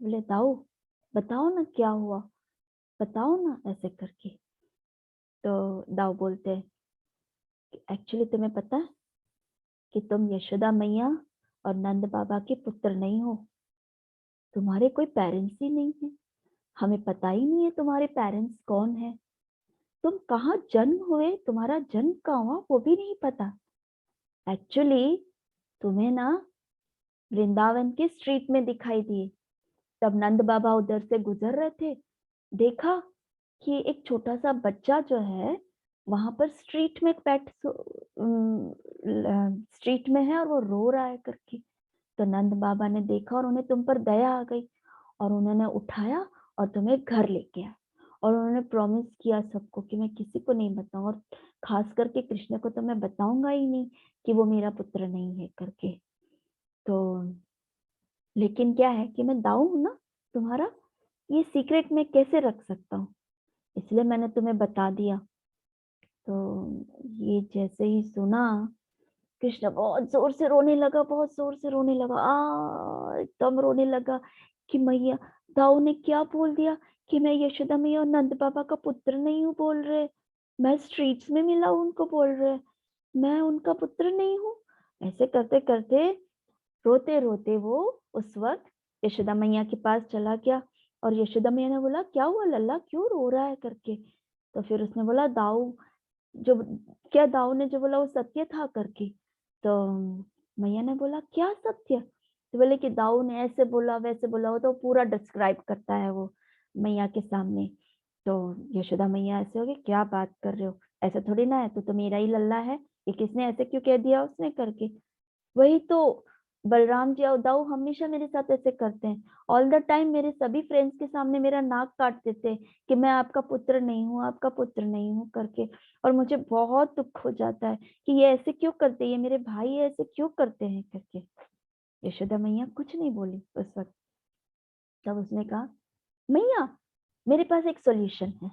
बोले दाऊ बताओ ना क्या हुआ, बताओ ना, ऐसे करके। तो दाऊ बोलते हैं, एक्चुअली तुम्हें पता है कि तुम यशोदा मैया और नंद बाबा के पुत्र नहीं हो, तुम्हारे कोई पेरेंट्स ही नहीं है, हमें पता ही नहीं है तुम्हारे पेरेंट्स कौन है, तुम कहाँ जन्म हुए, तुम्हारा जन्म कहाँ हुआ वो भी नहीं पता। एक्चुअली तुम्हें ना वृंदावन के स्ट्रीट में दिखाई दिए, तब नंद बाबा उधर से गुजर रहे थे, देखा कि एक छोटा सा बच्चा जो है वहां पर स्ट्रीट में स्ट्रीट में है और वो रो रहा है करके। तो नंद बाबा ने देखा और उन्हें तुम पर दया आ गई और उन्होंने उठाया और तुम्हें घर लेके आया, और उन्होंने प्रॉमिस किया सबको कि मैं किसी को नहीं बताऊं, और खास करके कृष्ण को तो मैं बताऊंगा ही नहीं कि वो मेरा पुत्र नहीं है करके। तो लेकिन क्या है कि मैं दाऊ हूं ना तुम्हारा, ये सीक्रेट मैं कैसे रख सकता हूँ, इसलिए मैंने तुम्हें बता दिया। तो ये जैसे ही सुना, कृष्ण बहुत जोर से रोने लगा, बहुत जोर से रोने लगा, एकदम रोने लगा कि मैया, दाऊ ने क्या बोल दिया कि मैं यशोदा मैया और नंद बाबा का पुत्र नहीं हूँ बोल रहे, मैं स्ट्रीट्स में मिला हूँ उनको बोल रहे, मैं उनका पुत्र नहीं हूँ। ऐसे करते करते रोते रोते वो उस वक्त यशोदा मैया के पास चला गया, और यशोदा मैया ने बोला, क्या हुआ लल्ला, क्यों रो रहा है करके। तो फिर उसने बोला, दाऊ जो, क्या दाऊ ने जो बोला वो सत्य था करके। तो मैया ने बोला, क्या सत्य, तो बोले कि दाऊ ने ऐसे बोला वैसे बोला, वो तो पूरा डिस्क्राइब करता है वो मैया के सामने। तो यशोदा मैया ऐसे हो गई, क्या बात कर रहे हो, ऐसा थोड़ी ना है, तो मेरा ही लल्ला है, ये किसने ऐसे क्यों कह दिया उसने करके। वही तो बलराम जी और दाऊ हमेशा मेरे साथ ऐसे करते हैं, ऑल द टाइम मेरे सभी फ्रेंड्स के सामने मेरा नाक काट देते हैं कि मैं आपका पुत्र नहीं हूँ, आपका पुत्र नहीं हूँ करके। और मुझे बहुत दुख हो जाता है कि ये ऐसे क्यों करते हैं, ये मेरे भाई ऐसे क्यों करते हैं करके। यशोदा मैया कुछ नहीं बोली उस वक्त। तब उसने कहा, मैया मेरे पास एक सॉल्यूशन है।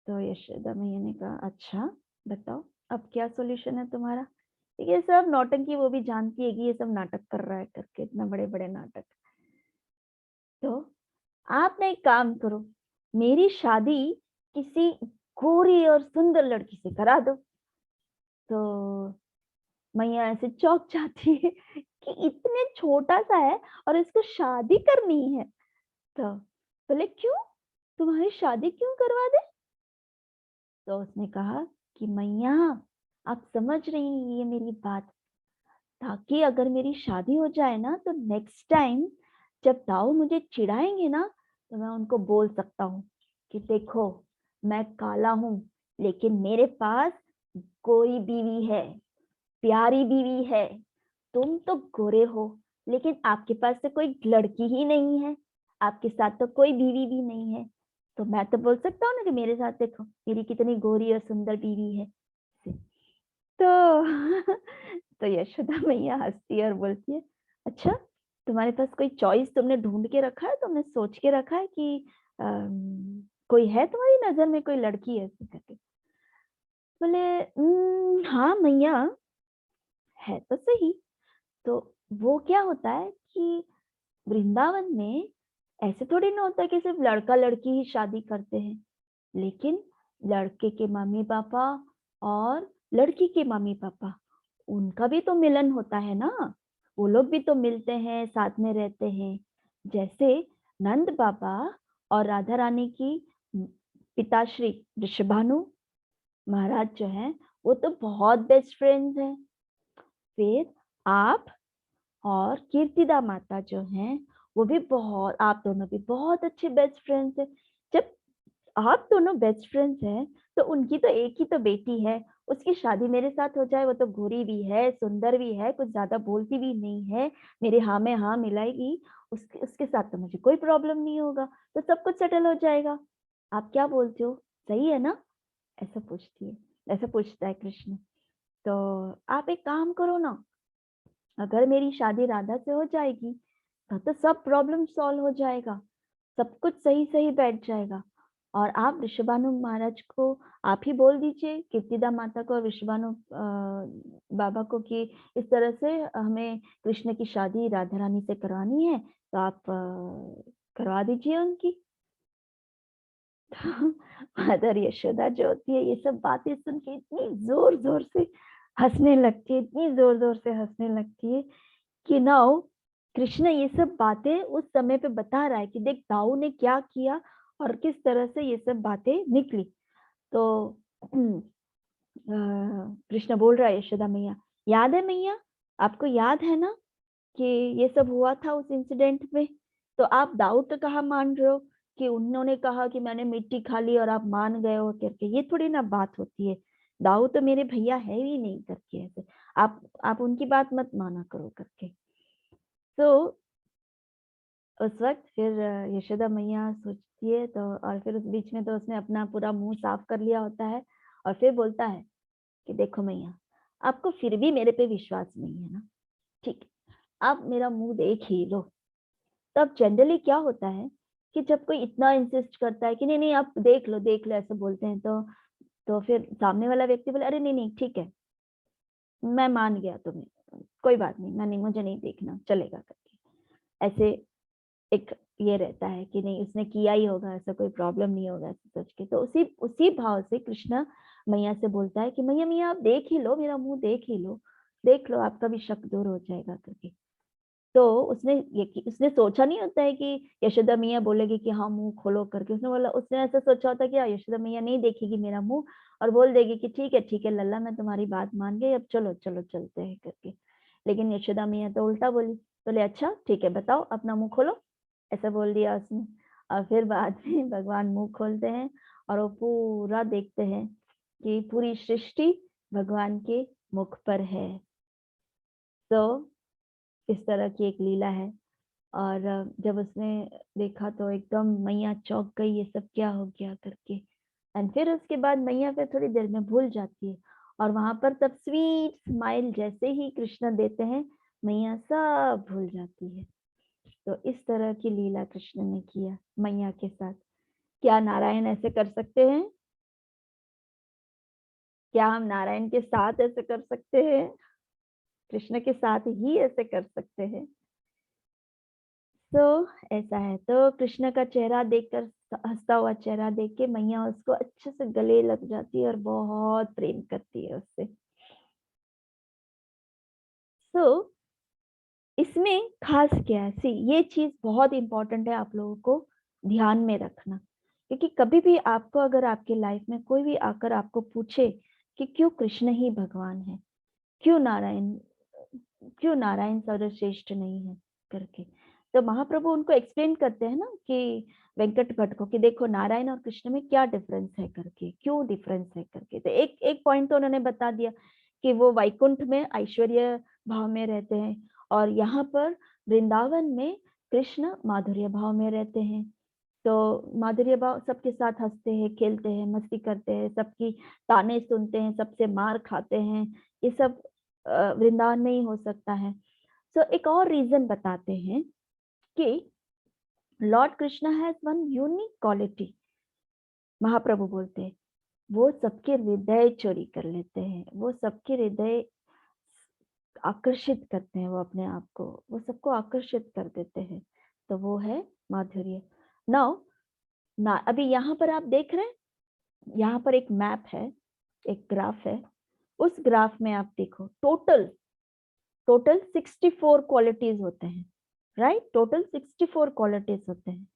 तो यशोदा मैया ने कहा, अच्छा बताओ, अब क्या सॉल्यूशन है तुम्हारा। ये सब नौटंकी वो भी जानती है कि ये सब नाटक कर रहा है करके, इतना बड़े बड़े नाटक। तो आप ना एक काम करो, मेरी शादी किसी गोरी और सुंदर लड़की से करा दो। तो मैया ऐसे चौंक जाती है कि इतने छोटा सा है और इसको शादी करनी है। तो बोले, क्यों, तुम्हारी शादी क्यों करवा दे। तो उसने कहा कि मैया आप समझ रही हैं ये मेरी बात, ताकि अगर मेरी शादी हो जाए ना तो नेक्स्ट टाइम जब दाऊ मुझे चिढ़ाएंगे ना तो मैं उनको बोल सकता हूँ कि देखो मैं काला हूँ लेकिन मेरे पास गोरी बीवी है, प्यारी बीवी है, तुम तो गोरे हो लेकिन आपके पास तो कोई लड़की ही नहीं है, आपके साथ तो कोई बीवी भी नहीं है, तो मैं तो बोल सकता हूँ ना कि मेरे साथ देखो मेरी कितनी गोरी और सुंदर बीवी है। तो तो यशोदा मैया हंसती है और बोलती है, अच्छा तुम्हारे पास कोई चॉइस तुमने ढूंढ के रखा है, तुमने सोच के रखा है कि कोई है तुम्हारी नजर में कोई लड़की है ऐसे करके। बोले, हाँ मैया है तो सही। तो वो क्या होता है कि वृंदावन में ऐसे थोड़ी ना होता है कि सिर्फ लड़का लड़की ही शादी करते हैं, लेकिन लड़के के मम्मी पापा और लड़की के मम्मी पापा, उनका भी तो मिलन होता है ना, वो लोग भी तो मिलते हैं, साथ में रहते हैं। जैसे नंद बाबा और राधा रानी की पिताश्री ऋषभानु महाराज जो हैं वो तो बहुत बेस्ट फ्रेंड्स हैं। फिर आप और कीर्तिदा माता जो हैं वो भी बहुत, आप दोनों भी बहुत अच्छे बेस्ट फ्रेंड्स हैं। जब आप दोनों बेस्ट फ्रेंड्स हैं तो उनकी तो एक ही तो बेटी है, उसकी शादी मेरे साथ हो जाए, वो तो गोरी भी है, सुंदर भी है, कुछ ज्यादा बोलती भी नहीं है, मेरे हाँ में हाँ मिलाएगी, उसके उसके साथ तो मुझे कोई प्रॉब्लम नहीं होगा, तो सब कुछ सेटल हो जाएगा। आप क्या बोलते हो, सही है ना? ऐसा पूछती है, ऐसा पूछता है कृष्ण। तो आप एक काम करो ना, अगर मेरी शादी राधा से हो जाएगी तो सब प्रॉब्लम सॉल्व हो जाएगा, सब कुछ सही सही बैठ जाएगा। और आप ऋषभानु महाराज को आप ही बोल दीजिए, कीर्तिदा माता को और ऋषभानु बाबा को, कि इस तरह से हमें कृष्ण की शादी राधा रानी से करवानी है, तो आप करवा दीजिए उनकी। मदर यशोदा जो होती है, ये सब बातें सुन के इतनी जोर जोर से हंसने लगती है, इतनी जोर जोर से हंसने लगती है कि नाउ कृष्ण ये सब बातें उस समय पे बता रहा है कि देख दाऊ ने क्या किया और किस तरह से ये सब बातें निकली। तो कृष्ण बोल रहा है यशोदा मैया, याद है मैया, आपको याद है ना कि ये सब हुआ था उस इंसिडेंट में? तो आप दाऊ का कहा मान रहे हो कि उन्होंने कहा कि मैंने मिट्टी खा ली और आप मान गए हो करके? ये थोड़ी ना बात होती है, दाऊ तो मेरे भैया है ही नहीं करके ऐसे। आप उनकी बात मत माना करो करके। तो उस वक्त फिर यशोदा मैया सोचती है, तो और फिर उस बीच में तो उसने अपना पूरा मुंह साफ कर लिया होता है, और फिर बोलता है कि देखो मैया, आपको फिर भी मेरे पे विश्वास नहीं है ना, ठीक है, आप मेरा मुंह देख ही लो। तब जनरली क्या होता है कि जब कोई इतना इंसिस्ट करता है कि नहीं नहीं आप देख लो ऐसे बोलते हैं, तो फिर सामने वाला व्यक्ति बोले अरे नहीं नहीं ठीक है, मैं मान गया तुम्हें, कोई बात नहीं, मैं नहीं, मुझे नहीं देखना चलेगा करके ऐसे एक ये रहता है कि नहीं उसने किया ही होगा, ऐसा कोई प्रॉब्लम नहीं होगा ऐसे सोच के। तो उसी उसी भाव से कृष्णा मैया से बोलता है कि मैया मैया आप देख ही लो, मेरा मुंह देख ही लो, देख लो, आपका भी शक दूर हो जाएगा करके। तो उसने सोचा नहीं होता है कि यशोदा मैया बोलेगी कि हाँ मुंह खोलो करके, उसने बोला, उसने ऐसा सोचा होता है कि यशोदा मैया नहीं देखेगी मेरा मुंह और बोल देगी कि ठीक है लल्ला, मैं तुम्हारी बात मान गई, अब चलो चलो चलते हैं करके। लेकिन यशोदा मैया तो उल्टा बोली, बोले अच्छा ठीक है बताओ अपना मुंह खोलो, ऐसा बोल दिया उसने। और फिर बाद में भगवान मुंह खोलते हैं और वो पूरा देखते हैं कि पूरी सृष्टि भगवान के मुख पर है। तो इस तरह की एक लीला है। और जब उसने देखा तो एकदम मैया चौंक गई, ये सब क्या हो गया करके। एंड फिर उसके बाद मैया फिर थोड़ी देर में भूल जाती है, और वहां पर तब स्वीट स्माइल जैसे ही कृष्ण देते हैं, मैया सब भूल जाती है। तो इस तरह की लीला कृष्ण ने किया मैया के साथ। क्या नारायण ऐसे कर सकते हैं? क्या हम नारायण के साथ ऐसे कर सकते हैं? कृष्ण के साथ ही ऐसे कर सकते हैं। तो ऐसा है, तो कृष्ण का चेहरा देखकर, हंसता हुआ चेहरा देख के मैया उसको अच्छे से गले लग जाती है और बहुत प्रेम करती है उससे। तो इसमें खास क्या है, सी ये चीज बहुत इंपॉर्टेंट है आप लोगों को ध्यान में रखना, क्योंकि कभी भी आपको अगर आपके लाइफ में कोई भी आकर आपको पूछे कि क्यों कृष्ण ही भगवान है, क्यों नारायण, क्यों नारायण सर्वश्रेष्ठ नहीं है करके, तो महाप्रभु उनको एक्सप्लेन करते हैं ना कि वेंकट भट्ट को, कि देखो नारायण और कृष्ण में क्या डिफरेंस है करके, क्यों डिफरेंस है करके। तो एक एक पॉइंट तो उन्होंने बता दिया कि वो वैकुंठ में ऐश्वर्य भाव में रहते हैं, और यहाँ पर वृंदावन में कृष्ण माधुर्य भाव में रहते हैं। तो माधुर्य भाव, सबके साथ हंसते हैं, खेलते हैं, मस्ती करते हैं, सबकी ताने सुनते हैं, सबसे मार खाते हैं, ये सब वृंदावन में ही हो सकता है। सो एक और रीजन बताते हैं कि lord Krishna has one unique quality. Mahaprabhu बोलते हैं वो सबके हृदय चोरी कर लेते हैं, वो सबके हृदय आकर्षित करते हैं, वो अपने आप को, वो सबको आकर्षित कर देते हैं। तो वो है माधुर्य। नाउ ना अभी यहाँ पर आप देख रहे हैं, यहाँ पर एक मैप है, एक ग्राफ है, उस ग्राफ में आप देखो टोटल टोटल 64 क्वालिटीज होते हैं, राइट, टोटल 64 क्वालिटीज होते हैं।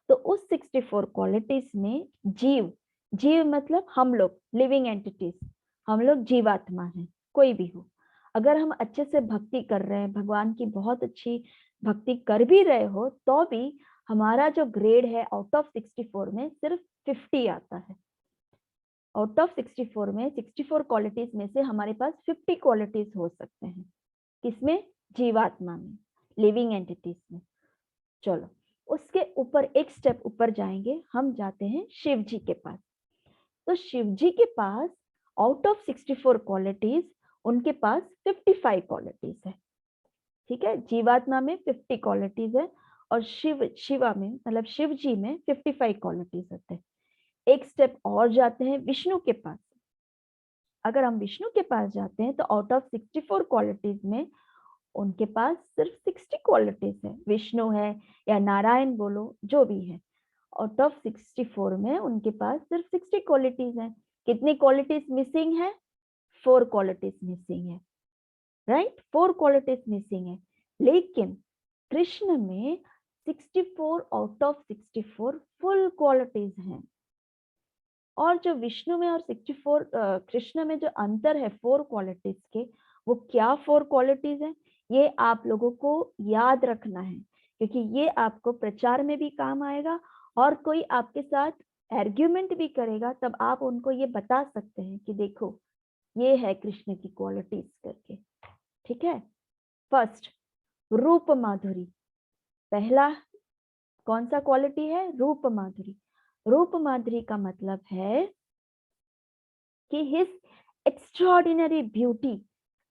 तो उस 64 क्वालिटीज में जीव, जीव मतलब हम लोग लिविंग एंटिटीज, हम लोग जीवात्मा हैं, कोई भी हो, अगर हम अच्छे से भक्ति कर रहे हैं, भगवान की बहुत अच्छी भक्ति कर भी रहे हो, तो भी हमारा जो ग्रेड है आउट ऑफ 64 में सिर्फ 50 आता है। आउट ऑफ 64 में 64 क्वालिटीज में से हमारे पास 50 क्वालिटीज हो सकते हैं। किसमें? जीवात्मा में, लिविंग एंटिटीज में। चलो उसके ऊपर एक स्टेप ऊपर जाएंगे, हम जाते हैं शिव जी के पास। तो शिव जी के पास आउट ऑफ 64 क्वालिटीज उनके पास 55 क्वालिटीज है। ठीक है, जीवात्मा में 50 क्वालिटीज है और शिवा में मतलब शिव जी में 55 क्वालिटीज होते हैं। एक स्टेप और जाते हैं विष्णु के पास। अगर हम विष्णु के पास जाते हैं तो आउट ऑफ 64 क्वालिटीज में उनके पास सिर्फ 60 क्वालिटीज है। विष्णु है या नारायण बोलो, जो भी है, आउट ऑफ 64 में उनके पास सिर्फ 60 क्वालिटीज है। कितनी क्वालिटीज मिसिंग है? 4 क्वालिटीज मिसिंग है, राइट? 4 क्वालिटीज मिसिंग है। लेकिन कृष्ण में 64 आउट ऑफ 64 फुल क्वालिटीज हैं। और जो विष्णु में और 64 कृष्ण में जो अंतर है 4 क्वालिटीज के, वो क्या 4 क्वालिटीज है, ये आप लोगों को याद रखना है, क्योंकि ये आपको प्रचार में भी काम आएगा और कोई आपके साथ आर्ग्यूमेंट भी करेगा तब आप उनको ये बता सकते हैं कि देखो ये है कृष्ण की क्वालिटीज करके। ठीक है, फर्स्ट रूप माधुरी। पहला कौन सा क्वालिटी है? रूप माधुरी। रूप माधुरी का मतलब है कि his extraordinary beauty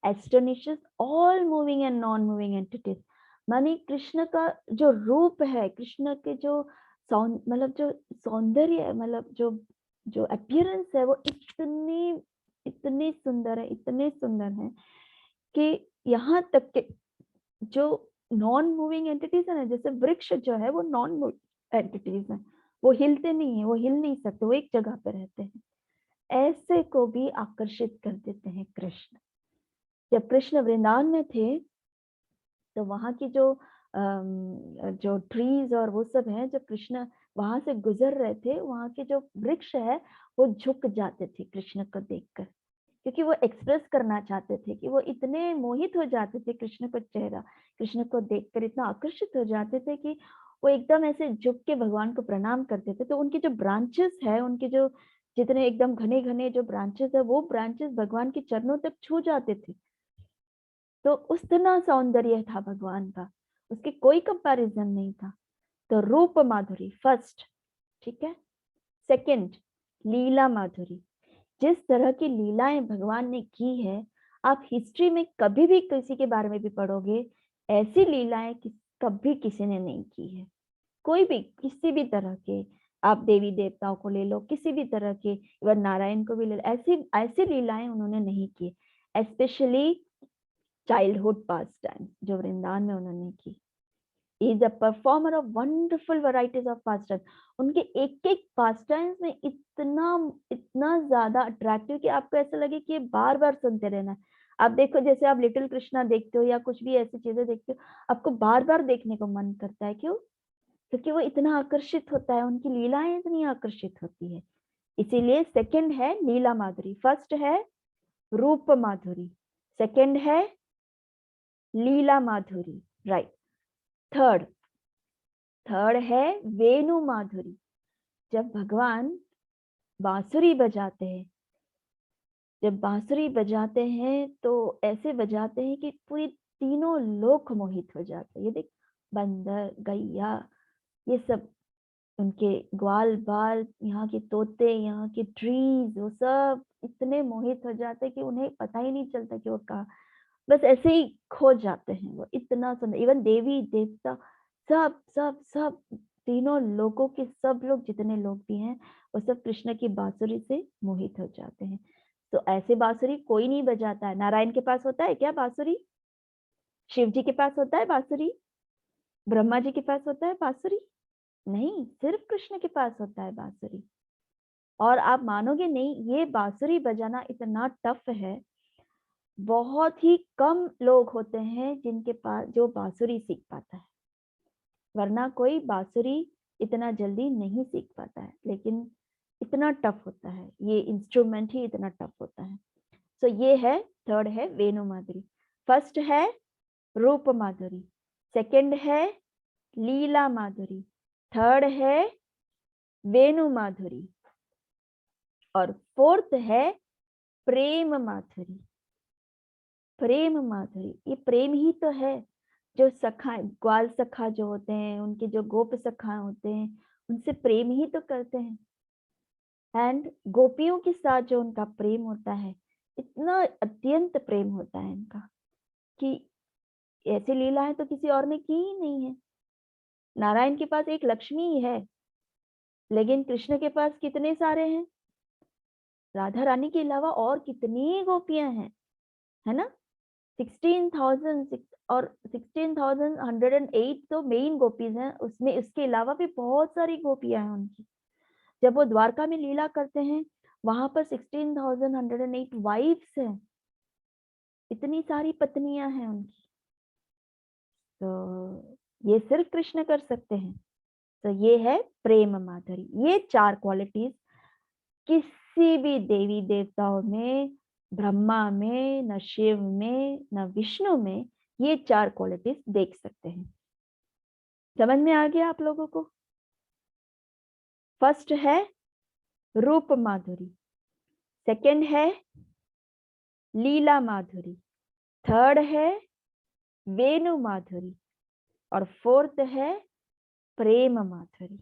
astonishes all moving and non-moving entities। मानी कृष्ण का जो रूप है, कृष्ण के जो मतलब जो सौंदर्य है, मतलब जो अपीयरेंस है, वो इतनी सुंदर है, इतने सुंदर है कि यहाँ तक के जो नॉन मूविंग एंटिटीज है ना, जैसे वृक्ष जो है वो नॉन मूविंग एंटिटीज है, वो हिलते नहीं है, वो हिल नहीं सकते, वो एक जगह पे रहते हैं। ऐसे को भी आकर्षित कर देते हैं कृष्ण। जब कृष्ण वृंदावन में थे तो वहां की जो ट्रीज और वो सब है, जब कृष्ण वहां से गुजर रहे थे, वहां के जो वृक्ष है वो झुक जाते थे कृष्ण को देखकर, क्योंकि वो एक्सप्रेस करना चाहते थे कि वो इतने मोहित हो जाते थे कृष्ण को, चेहरा कृष्ण को देखकर इतना आकर्षित हो जाते थे कि वो एकदम ऐसे झुक के भगवान को प्रणाम करते थे। तो उनके जो ब्रांचेस है, उनके जो जितने एकदम घने घने जो ब्रांचेस है, वो ब्रांचेस भगवान के चरणों तक छू जाते थे। तो उतना सौंदर्य था भगवान का, उसके कोई कंपैरिजन नहीं था। तो रूप माधुरी फर्स्ट, ठीक है। सेकंड लीला माधुरी। जिस तरह की लीलाएं भगवान ने की है, आप हिस्ट्री में कभी भी किसी के बारे में भी पढ़ोगे, ऐसी लीलाएं कभी किसी ने नहीं की है। कोई भी किसी भी तरह के, आप देवी देवताओं को ले लो, किसी भी तरह के, इवन नारायण को भी ले लो, ऐसी ऐसी लीलाएं उन्होंने नहीं की। स्पेशली चाइल्डहुड पास टाइम जो वृंदावन में उन्होंने की। Is a performer of wonderful varieties of pass time. उनके एक एक पास टाइम्स में इतना ज्यादा अट्रैक्टिव कि आपको ऐसा लगे कि ये बार बार सुनते रहना है। आप देखो, जैसे आप लिटिल कृष्णा देखते हो या कुछ भी ऐसी चीजें देखते हो, आपको बार बार देखने को मन करता है। क्यों? क्योंकि वो इतना आकर्षित होता है, उनकी लीलाएं इतनी आकर्षित होती है। इसीलिए सेकंड है लीला माधुरी, फर्स्ट है रूप माधुरी, सेकंड है लीला माधुरी, राइट। थर्ड है वेणु माधुरी। जब भगवान बांसुरी बजाते हैं, जब बांसुरी बजाते हैं तो ऐसे बजाते हैं कि पूरी तीनों लोक मोहित हो जाते हैं। ये देख, बंदर, गैया, ये सब उनके ग्वाल बाल, यहाँ के तोते, यहाँ के ट्रीज, वो सब इतने मोहित हो जाते हैं कि उन्हें पता ही नहीं चलता कि वो कहाँ, बस ऐसे ही खो जाते हैं। वो इतना सुंदर, इवन देवी देवता सब सब सब तीनों लोगों के सब लोग, जितने लोग भी हैं, वो सब कृष्ण की बांसुरी से मोहित हो जाते हैं। तो ऐसे बांसुरी कोई नहीं बजाता है। नारायण के पास होता है क्या बांसुरी? शिव जी के पास होता है बांसुरी? ब्रह्मा जी के पास होता है बांसुरी? नहीं, सिर्फ कृष्ण के पास होता है बांसुरी। और आप मानोगे नहीं, ये बांसुरी बजाना इतना टफ है, बहुत ही कम लोग होते हैं जिनके पास जो बांसुरी सीख पाता है, वरना कोई बांसुरी इतना जल्दी नहीं सीख पाता है। लेकिन इतना टफ होता है, ये इंस्ट्रूमेंट ही इतना टफ होता है। सो ये है, थर्ड है वेणु माधुरी, फर्स्ट है रूप माधुरी, सेकंड है लीला माधुरी, थर्ड है वेणु माधुरी। और फोर्थ है प्रेम माधुरी। प्रेम माधुरी, ये प्रेम ही तो है। जो सखा, ग्वाल सखा जो होते हैं, उनके जो गोप सखा होते हैं, उनसे प्रेम ही तो करते हैं। एंड गोपियों के साथ जो उनका प्रेम होता है, इतना अत्यंत प्रेम होता है इनका कि ऐसी लीलाएं तो किसी और ने की ही नहीं है। नारायण के पास एक लक्ष्मी ही है, लेकिन कृष्ण के पास कितने सारे हैं। राधा रानी के अलावा और कितनी गोपियां हैं, है ना। 16,000 और 16,108 तो मेन गोपीज हैं, उसमें इसके अलावा भी बहुत सारी गोपियां हैं उनकी। जब वो द्वारका में लीला करते हैं, वहां पर 16,108 वाइफ्स हैं, इतनी सारी पत्नियां हैं उनकी। तो ये सिर्फ कृष्ण कर सकते हैं। तो ये है प्रेम माधुरी। ये 4 क्वालिटीज किसी भी देवी देवताओं में, ब्रह्मा में, न शिव में, न विष्णु में, ये 4 क्वालिटीज देख सकते हैं। समझ में आ गया आप लोगों को। फर्स्ट है रूप माधुरी, सेकंड है लीला माधुरी, थर्ड है वेणु माधुरी, और फोर्थ है प्रेम माधुरी।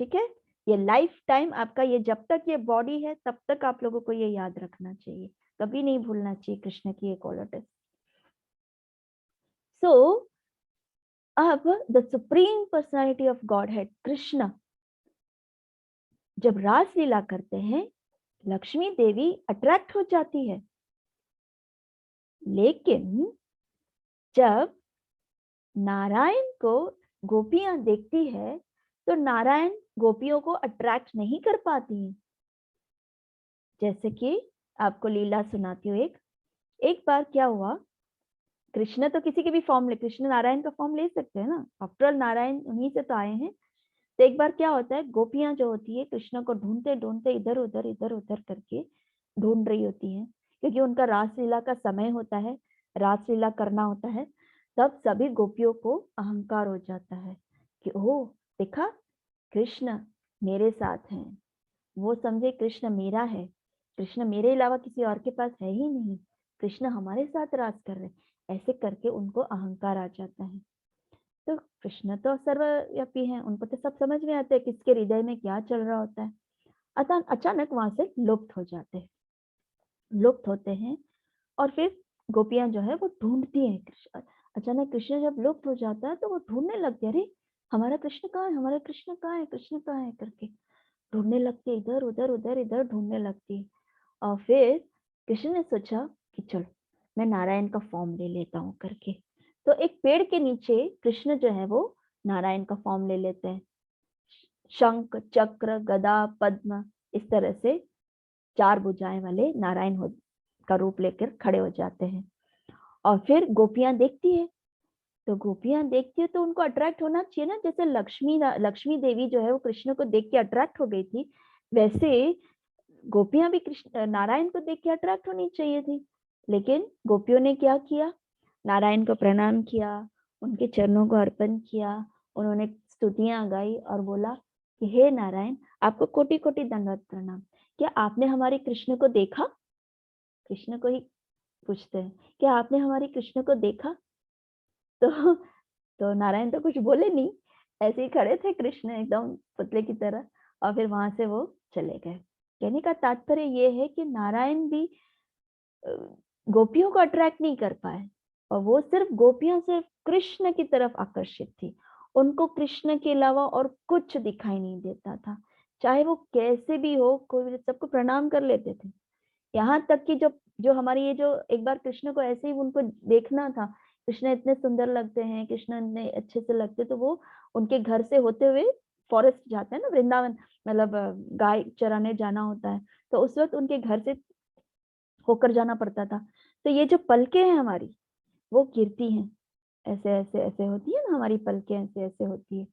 ठीक है। ये लाइफ टाइम आपका, ये जब तक ये बॉडी है तब तक आप लोगों को ये याद रखना चाहिए, कभी नहीं भूलना चाहिए कृष्ण की ये क्वालिटीज। सो अब the supreme personality of God head Krishna जब रास लीला करते हैं, लक्ष्मी देवी अट्रैक्ट हो जाती है। लेकिन जब नारायण को गोपियां देखती है, तो नारायण गोपियों को अट्रैक्ट नहीं कर पाती हैं। जैसे कि आपको लीला सुनाती हूँ। एक बार क्या हुआ, कृष्ण तो किसी के भी फॉर्म ले, कृष्ण नारायण का फॉर्म ले सकते हैं ना, आफ्टर ऑल नारायण उन्हीं से तो आए हैं। तो एक बार क्या होता है, गोपियां जो होती है कृष्ण को ढूंढते ढूंढते इधर उधर करके ढूंढ रही होती हैं, क्योंकि उनका रासलीला का समय होता है, रासलीला करना होता है। तब सभी गोपियों को अहंकार हो जाता है कि ओह देखा, कृष्ण मेरे साथ हैं। वो समझे कृष्ण मेरा है, कृष्ण मेरे अलावा किसी और के पास है ही नहीं, कृष्ण हमारे साथ राज कर रहे, ऐसे करके उनको अहंकार आ जाता है। तो कृष्ण तो सर्वव्यापी हैं, उनको तो सब समझ में आता है किसके हृदय में क्या चल रहा होता है। अतः अचानक वहां से लुप्त हो जाते हैं, लुप्त होते हैं। और फिर गोपियां जो है वो ढूंढती हैं कृष्ण। अचानक कृष्ण जब लुप्त हो जाता है तो वो ढूंढने लगती है, अरे हमारा कृष्ण कहाँ है, हमारा कृष्ण कहाँ है, कृष्ण कहाँ है करके ढूंढने लगती है, इधर उधर उधर इधर ढूंढने लगती है। और फिर कृष्ण ने सोचा कि चलो मैं नारायण का फॉर्म ले लेता हूँ करके। तो एक पेड़ के नीचे कृष्ण जो है वो नारायण का फॉर्म ले लेते हैं। शंख चक्र गदा पद्म, इस तरह से 4 भुजाएं वाले नारायण का रूप लेकर खड़े हो जाते हैं। और फिर गोपियां देखती है, तो गोपियां देखती है तो उनको अट्रैक्ट होना चाहिए ना, जैसे लक्ष्मी देवी जो है वो कृष्ण को देख के अट्रैक्ट हो गई थी, वैसे गोपियां भी कृष्ण नारायण को देख के अट्रैक्ट होनी चाहिए थी। लेकिन गोपियों ने क्या किया, नारायण को प्रणाम किया, उनके चरणों को अर्पण किया, उन्होंने स्तुतियां गाई और बोला कि हे नारायण, आपको कोटि कोटि दंडवत प्रणाम। क्या आपने हमारे कृष्ण को देखा? कृष्ण को ही पूछते हैं, क्या आपने हमारे कृष्ण को देखा? तो नारायण तो कुछ बोले नहीं, ऐसे ही खड़े थे कृष्ण एकदम पुतले की तरह, और फिर वहां से वो चले गए। कहने का तात्पर्य ये है कि नारायण भी गोपियों को अट्रैक्ट नहीं कर पाए, और वो सिर्फ गोपियां सिर्फ कृष्ण की तरफ आकर्षित थी। उनको कृष्ण के अलावा और कुछ दिखाई नहीं देता था, चाहे वो कैसे भी हो, कोई सबको प्रणाम कर लेते थे। यहाँ तक कि जो जो हमारी ये जो एक बार कृष्ण को ऐसे ही उनको देखना था, कृष्ण इतने सुंदर लगते हैं, कृष्ण इतने अच्छे से लगते, तो वो उनके घर से होते हुए फॉरेस्ट जाते हैं ना, वृंदावन, मतलब गाय चराने जाना होता है, तो उस वक्त उनके घर से होकर जाना पड़ता था। तो ये जो पलकें हैं हमारी, वो गिरती हैं, ऐसे ऐसे ऐसे होती है ना हमारी पलकें, ऐसे ऐसे होती है।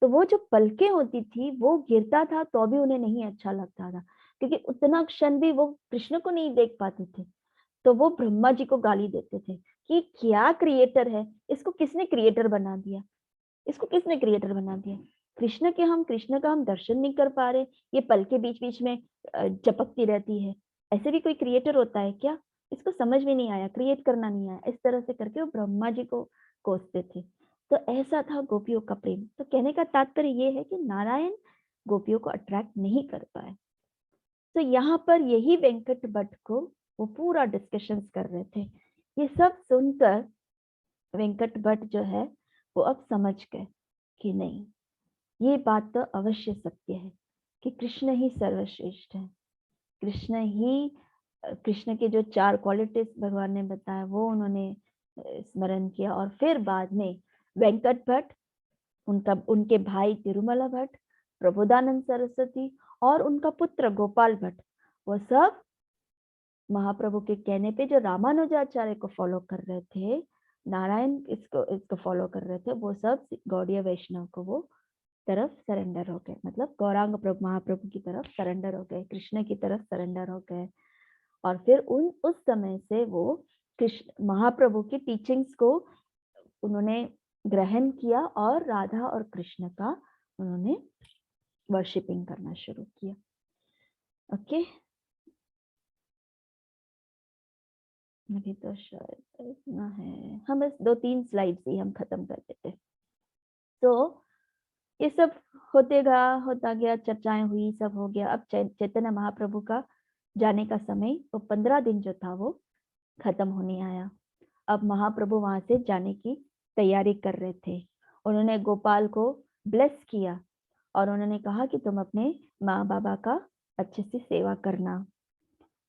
तो वो जो पलकें होती थी वो गिरता था तो भी उन्हें नहीं अच्छा लगता था, क्योंकि उतना क्षण भी वो कृष्ण को नहीं देख पाते थे। तो वो ब्रह्मा जी को गाली देते थे कि क्या क्रिएटर है, इसको किसने क्रिएटर बना दिया, इसको किसने क्रिएटर बना दिया। कृष्ण का हम दर्शन नहीं कर पा रहे, ये पल के बीच बीच में झपकती रहती है, ऐसे भी कोई क्रिएटर होता है क्या? इसको समझ में नहीं आया, क्रिएट करना नहीं आया, इस तरह से करके वो ब्रह्मा जी को कोसते थे। तो ऐसा था गोपियों का प्रेम। तो कहने का तात्पर्य ये है कि नारायण गोपियों को अट्रैक्ट नहीं कर पाए। तो यहाँ पर यही वेंकट भट्ट को वो पूरा डिस्कशन कर रहे थे। ये सब सुनकर वेंकट भट्ट जो है वो अब समझ गए कि नहीं, ये बात तो अवश्य सत्य है कि कृष्ण ही सर्वश्रेष्ठ है। कृष्ण ही कृष्ण के जो 4 क्वालिटीज भगवान ने बताया वो उन्होंने स्मरण किया। और फिर बाद में वेंकट भट्ट, उनके भाई तिरुमला भट्ट, प्रबोधानंद सरस्वती और उनका पुत्र गोपाल भट्ट, वो सब महाप्रभु के कहने पे जो रामानुजाचार्य को फॉलो कर रहे थे, नारायण इसको फॉलो कर रहे थे, वो सब गौड़ीय वैष्णव को वो तरफ सरेंडर हो गए, मतलब गौरांग प्रभु महाप्रभु की तरफ सरेंडर हो गए, कृष्ण की तरफ सरेंडर हो गए। और फिर उस समय से वो कृष्ण महाप्रभु की टीचिंग्स को उन्होंने ग्रहण किया और राधा और कृष्ण का उन्होंने वर्शिपिंग करना शुरू किया। ओके, अभी तो शायद इतना है, हम बस 2-3 स्लाइड से हम खत्म कर देते। तो ये सब होता गया, चर्चाएं हुई, सब हो गया। अब चैतन्य महाप्रभु का जाने का समय, वो 15 दिन जो था वो खत्म होने आया। अब महाप्रभु वहां से जाने की तैयारी कर रहे थे। उन्होंने गोपाल को ब्लेस किया और उन्होंने कहा कि तुम अपने माँ बाबा का अच्छे से सेवा करना।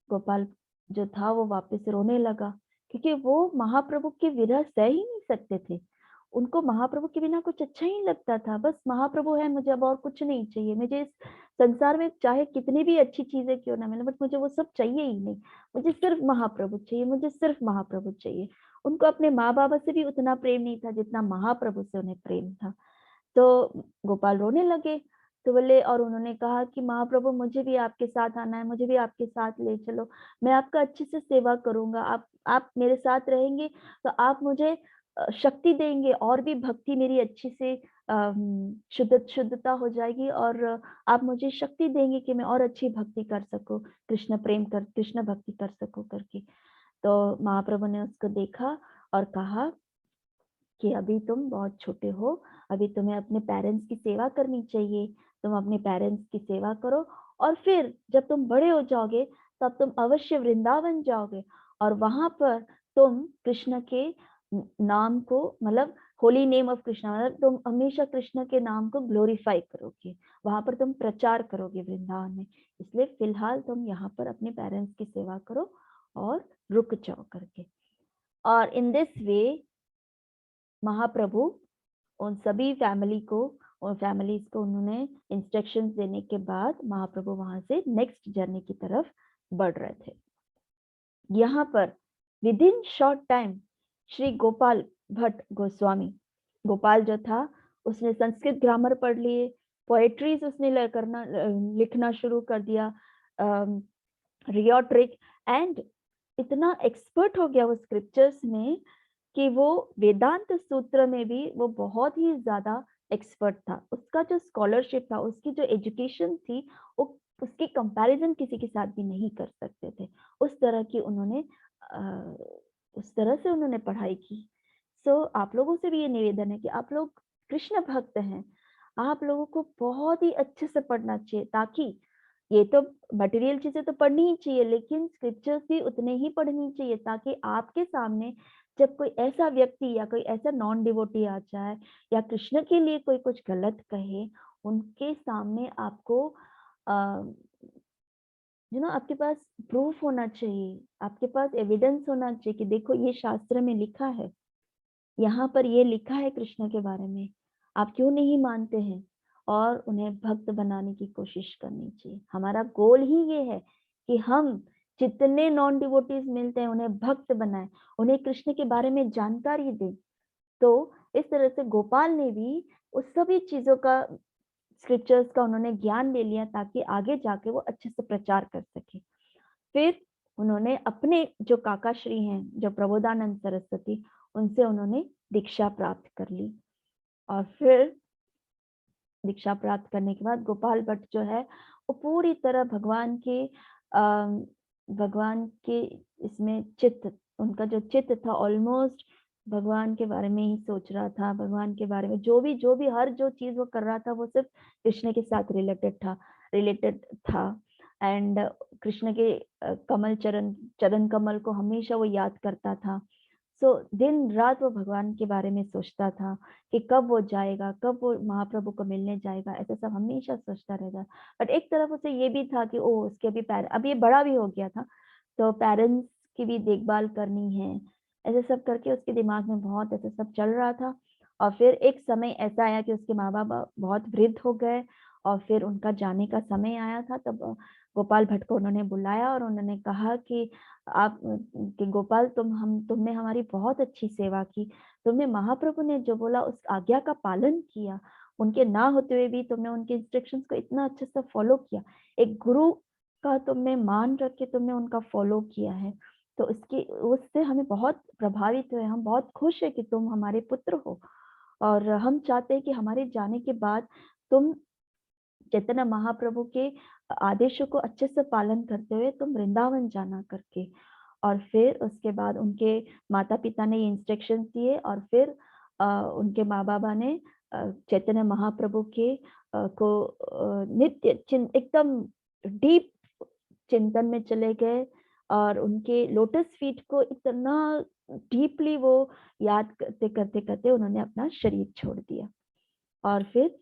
गोपाल जो था वो वापस रोने लगा, क्योंकि वो महाप्रभु के विरह सह ही नहीं सकते थे। उनको महाप्रभु के बिना कुछ अच्छा ही लगता था। बस महाप्रभु है, मुझे अब और कुछ नहीं चाहिए। मुझे इस संसार में चाहे कितनी भी अच्छी चीजें क्यों ना मिले, बट मुझे वो सब चाहिए ही नहीं। मुझे सिर्फ महाप्रभु चाहिए, मुझे सिर्फ महाप्रभु चाहिए। उनको अपने माँ बाबा से भी उतना प्रेम नहीं था जितना महाप्रभु से उन्हें प्रेम था। तो गोपाल रोने लगे। तो बोले, और उन्होंने कहा कि महाप्रभु मुझे भी आपके साथ आना है, मुझे भी आपके साथ ले चलो, मैं आपका अच्छे से सेवा करूंगा। आप मेरे साथ रहेंगे तो आप मुझे शक्ति देंगे, और भी भक्ति मेरी अच्छी से शुद्धता हो जाएगी, और आप मुझे शक्ति देंगे कि मैं और अच्छी भक्ति कर सकूं, कृष्ण भक्ति कर सकूं करके। तो महाप्रभु ने उसको देखा और कहा कि अभी तुम बहुत छोटे हो, अभी तुम्हें अपने पेरेंट्स की सेवा करनी चाहिए, तुम अपने पेरेंट्स की सेवा करो, और फिर जब तुम बड़े हो जाओगे तब तुम अवश्य वृंदावन जाओगे, और वहां पर तुम कृष्ण के नाम को, मतलब होली नेम ऑफ कृष्ण, मतलब तुम हमेशा कृष्ण के नाम को ग्लोरीफाई करोगे, वहां पर तुम प्रचार करोगे वृंदावन में। इसलिए फिलहाल तुम यहाँ पर अपने पेरेंट्स की सेवा करो और रुक जाओ करके। और इन दिस वे महाप्रभु उन सभी फैमिलीज को उन्होंने इंस्ट्रक्शंस देने के बाद महाप्रभु वहां से नेक्स्ट जर्नी की तरफ बढ़ रहे थे। यहाँ पर with in short time Shri Gopal Bhatt Goswami, Gopal जो था उसने संस्कृत ग्रामर पढ़ लिए, पोएट्रीज उसने लिखना शुरू कर दिया, रियोट्रिक, एंड इतना एक्सपर्ट हो गया वो स्क्रिप्चर्स में कि वो वेदांत सूत्र में भी वो बहुत ही ज्यादा एक्सपर्ट था। उसका जो स्कॉलरशिप था, उसकी जो एजुकेशन थी, वो उसकी कंपैरिजन किसी के साथ भी नहीं कर सकते थे। उस तरह की उन्होंने उस तरह से उन्होंने पढ़ाई की। सो आप लोगों से भी ये निवेदन है कि आप लोग कृष्ण भक्त हैं, आप लोगों को बहुत ही अच्छे से पढ़ना चाहिए, ताकि ये तो मटेरियल चीजें तो पढ़नी ही चाहिए, लेकिन स्क्रिप्चर्स भी उतने ही पढ़नी चाहिए, ताकि आपके सामने जब कोई ऐसा व्यक्ति या कोई ऐसा नॉन डिवोटी आ जाए या कृष्ण के लिए कोई कुछ गलत कहे, उनके सामने आपको आपके पास प्रूफ होना चाहिए, आपके पास एविडेंस होना चाहिए कि देखो ये शास्त्र में लिखा है, यहाँ पर ये लिखा है कृष्ण के बारे में, आप क्यों नहीं मानते हैं? और उन्हें भक्त बनाने की कोशिश करनी चाहिए। हमारा गोल ही ये है कि हम जितने नॉन डिवोटीज मिलते हैं उन्हें भक्त बनाएं, उन्हें कृष्ण के बारे में जानकारी दें। तो इस तरह से गोपाल ने भी उस सभी चीजों का, स्क्रिप्चर्स का उन्होंने ज्ञान ले लिया, ताकि आगे जाके वो अच्छे से प्रचार कर सके। फिर उन्होंने अपने जो काकाश्री हैं, जो प्रबोधानंद सरस्वती, उनसे उन्होंने दीक्षा प्राप्त कर ली। और फिर दीक्षा प्राप्त करने के बाद गोपाल भट्ट जो है वो पूरी तरह भगवान के इसमें चित्त, उनका जो चित्त था ऑलमोस्ट भगवान के बारे में ही सोच रहा था, भगवान के बारे में जो भी हर जो चीज वो कर रहा था वो सिर्फ कृष्ण के साथ रिलेटेड था। एंड कृष्ण के चरण कमल को हमेशा वो याद करता था। सो दिन रात वो भगवान के बारे में सोचता था कि कब वो जाएगा, कब वो महाप्रभु को मिलने जाएगा, ऐसा सब हमेशा सोचता रहता। बट एक तरफ उसे ये भी था कि ओ उसके अब ये बड़ा भी हो गया था, तो पेरेंट्स की भी देखभाल करनी है, ऐसे सब करके उसके दिमाग में बहुत ऐसा सब चल रहा था। और फिर एक समय ऐसा आया कि उसके माँ बाप बहुत वृद्ध हो गए और फिर उनका जाने का समय आया था। तब गोपाल भट्ट को उन्होंने बुलाया और उन्होंने कहा कि गोपाल तुमने हमारी बहुत अच्छी सेवा की, तुमने महाप्रभु ने जो बोला उस आज्ञा का पालन किया, उनके ना होते हुए भी तुमने उनके इंस्ट्रक्शंस को इतना अच्छे से फॉलो किया, एक गुरु का तुमने मान रख के तुमने उनका फॉलो किया है, तो उससे हमें बहुत प्रभावित हुए, हम बहुत खुश है कि तुम हमारे पुत्र हो। और हम चाहते हैं कि हमारे जाने के बाद तुम चैतन्य महाप्रभु के आदेशों को अच्छे से पालन करते हुए तुम वृंदावन जाना करके। और फिर उसके बाद उनके माता पिता ने ये इंस्ट्रक्शन दिए और फिर उनके माँ बाबा ने चैतन्य महाप्रभु के को नित्य एकदम डीप चिंतन में चले गए और उनके लोटस फीट को इतना डीपली वो याद करते करते करते उन्होंने अपना शरीर छोड़ दिया। और फिर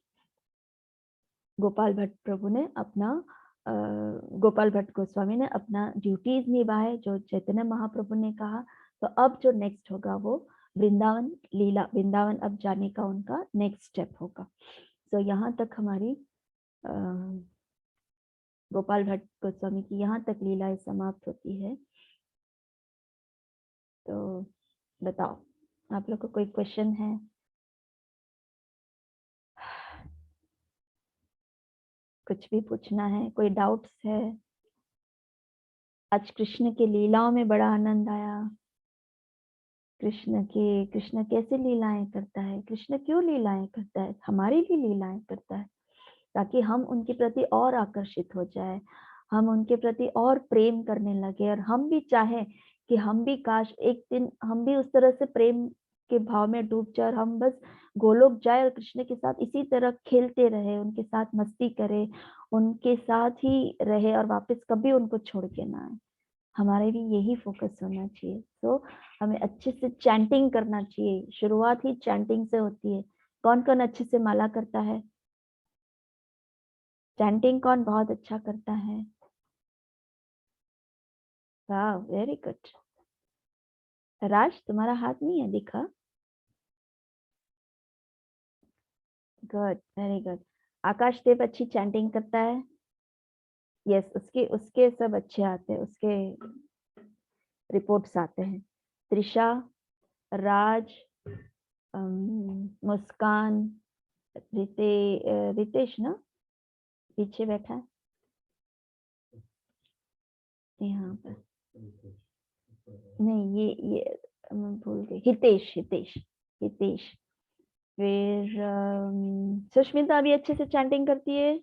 गोपाल भट्ट गोस्वामी ने अपना ड्यूटीज निभाए जो चैतन्य महाप्रभु ने कहा। तो अब जो नेक्स्ट होगा वो वृंदावन अब जाने का उनका नेक्स्ट स्टेप होगा। तो यहाँ तक हमारी गोपाल भट्ट गोस्वामी की यहाँ तक लीलाएं समाप्त होती है। तो बताओ, आप लोग को कोई क्वेश्चन है? कुछ भी पूछना है, कोई डाउट्स है? आज कृष्ण की लीलाओं में बड़ा आनंद आया। कृष्ण कैसे लीलाएं करता है, कृष्ण क्यों लीलाएं करता है, हमारे लिए लीलाएं करता है ताकि हम उनके प्रति और आकर्षित हो जाए, हम उनके प्रति और प्रेम करने लगे और हम भी चाहें कि हम भी काश एक दिन हम भी उस तरह से प्रेम के भाव में डूब जाए और हम बस गोलोक जाए और कृष्ण के साथ इसी तरह खेलते रहे, उनके साथ मस्ती करे, उनके साथ ही रहे और वापस कभी उनको छोड़ के ना आए। हमारे भी यही फोकस होना चाहिए। तो हमें अच्छे से चैंटिंग करना चाहिए, शुरुआत ही चैंटिंग से होती है। कौन कौन अच्छे से माला करता है? चैंटिंग कौन बहुत अच्छा करता है? वाह, वेरी गुड। राज, तुम्हारा हाथ नहीं है दिखा? Good, very good. Akash Dev अच्छी चैंटिंग करता है। यस, उसके उसके सब अच्छे आते हैं, उसके रिपोर्ट्स आते हैं। त्रिशा, राज, मुस्कान, रितेश ना पीछे बैठा है यहाँ पर, नहीं ये मैं भूल गई, हितेश हितेश हितेश। फिर सुष्मिता भी अच्छे से चैंटिंग करती है।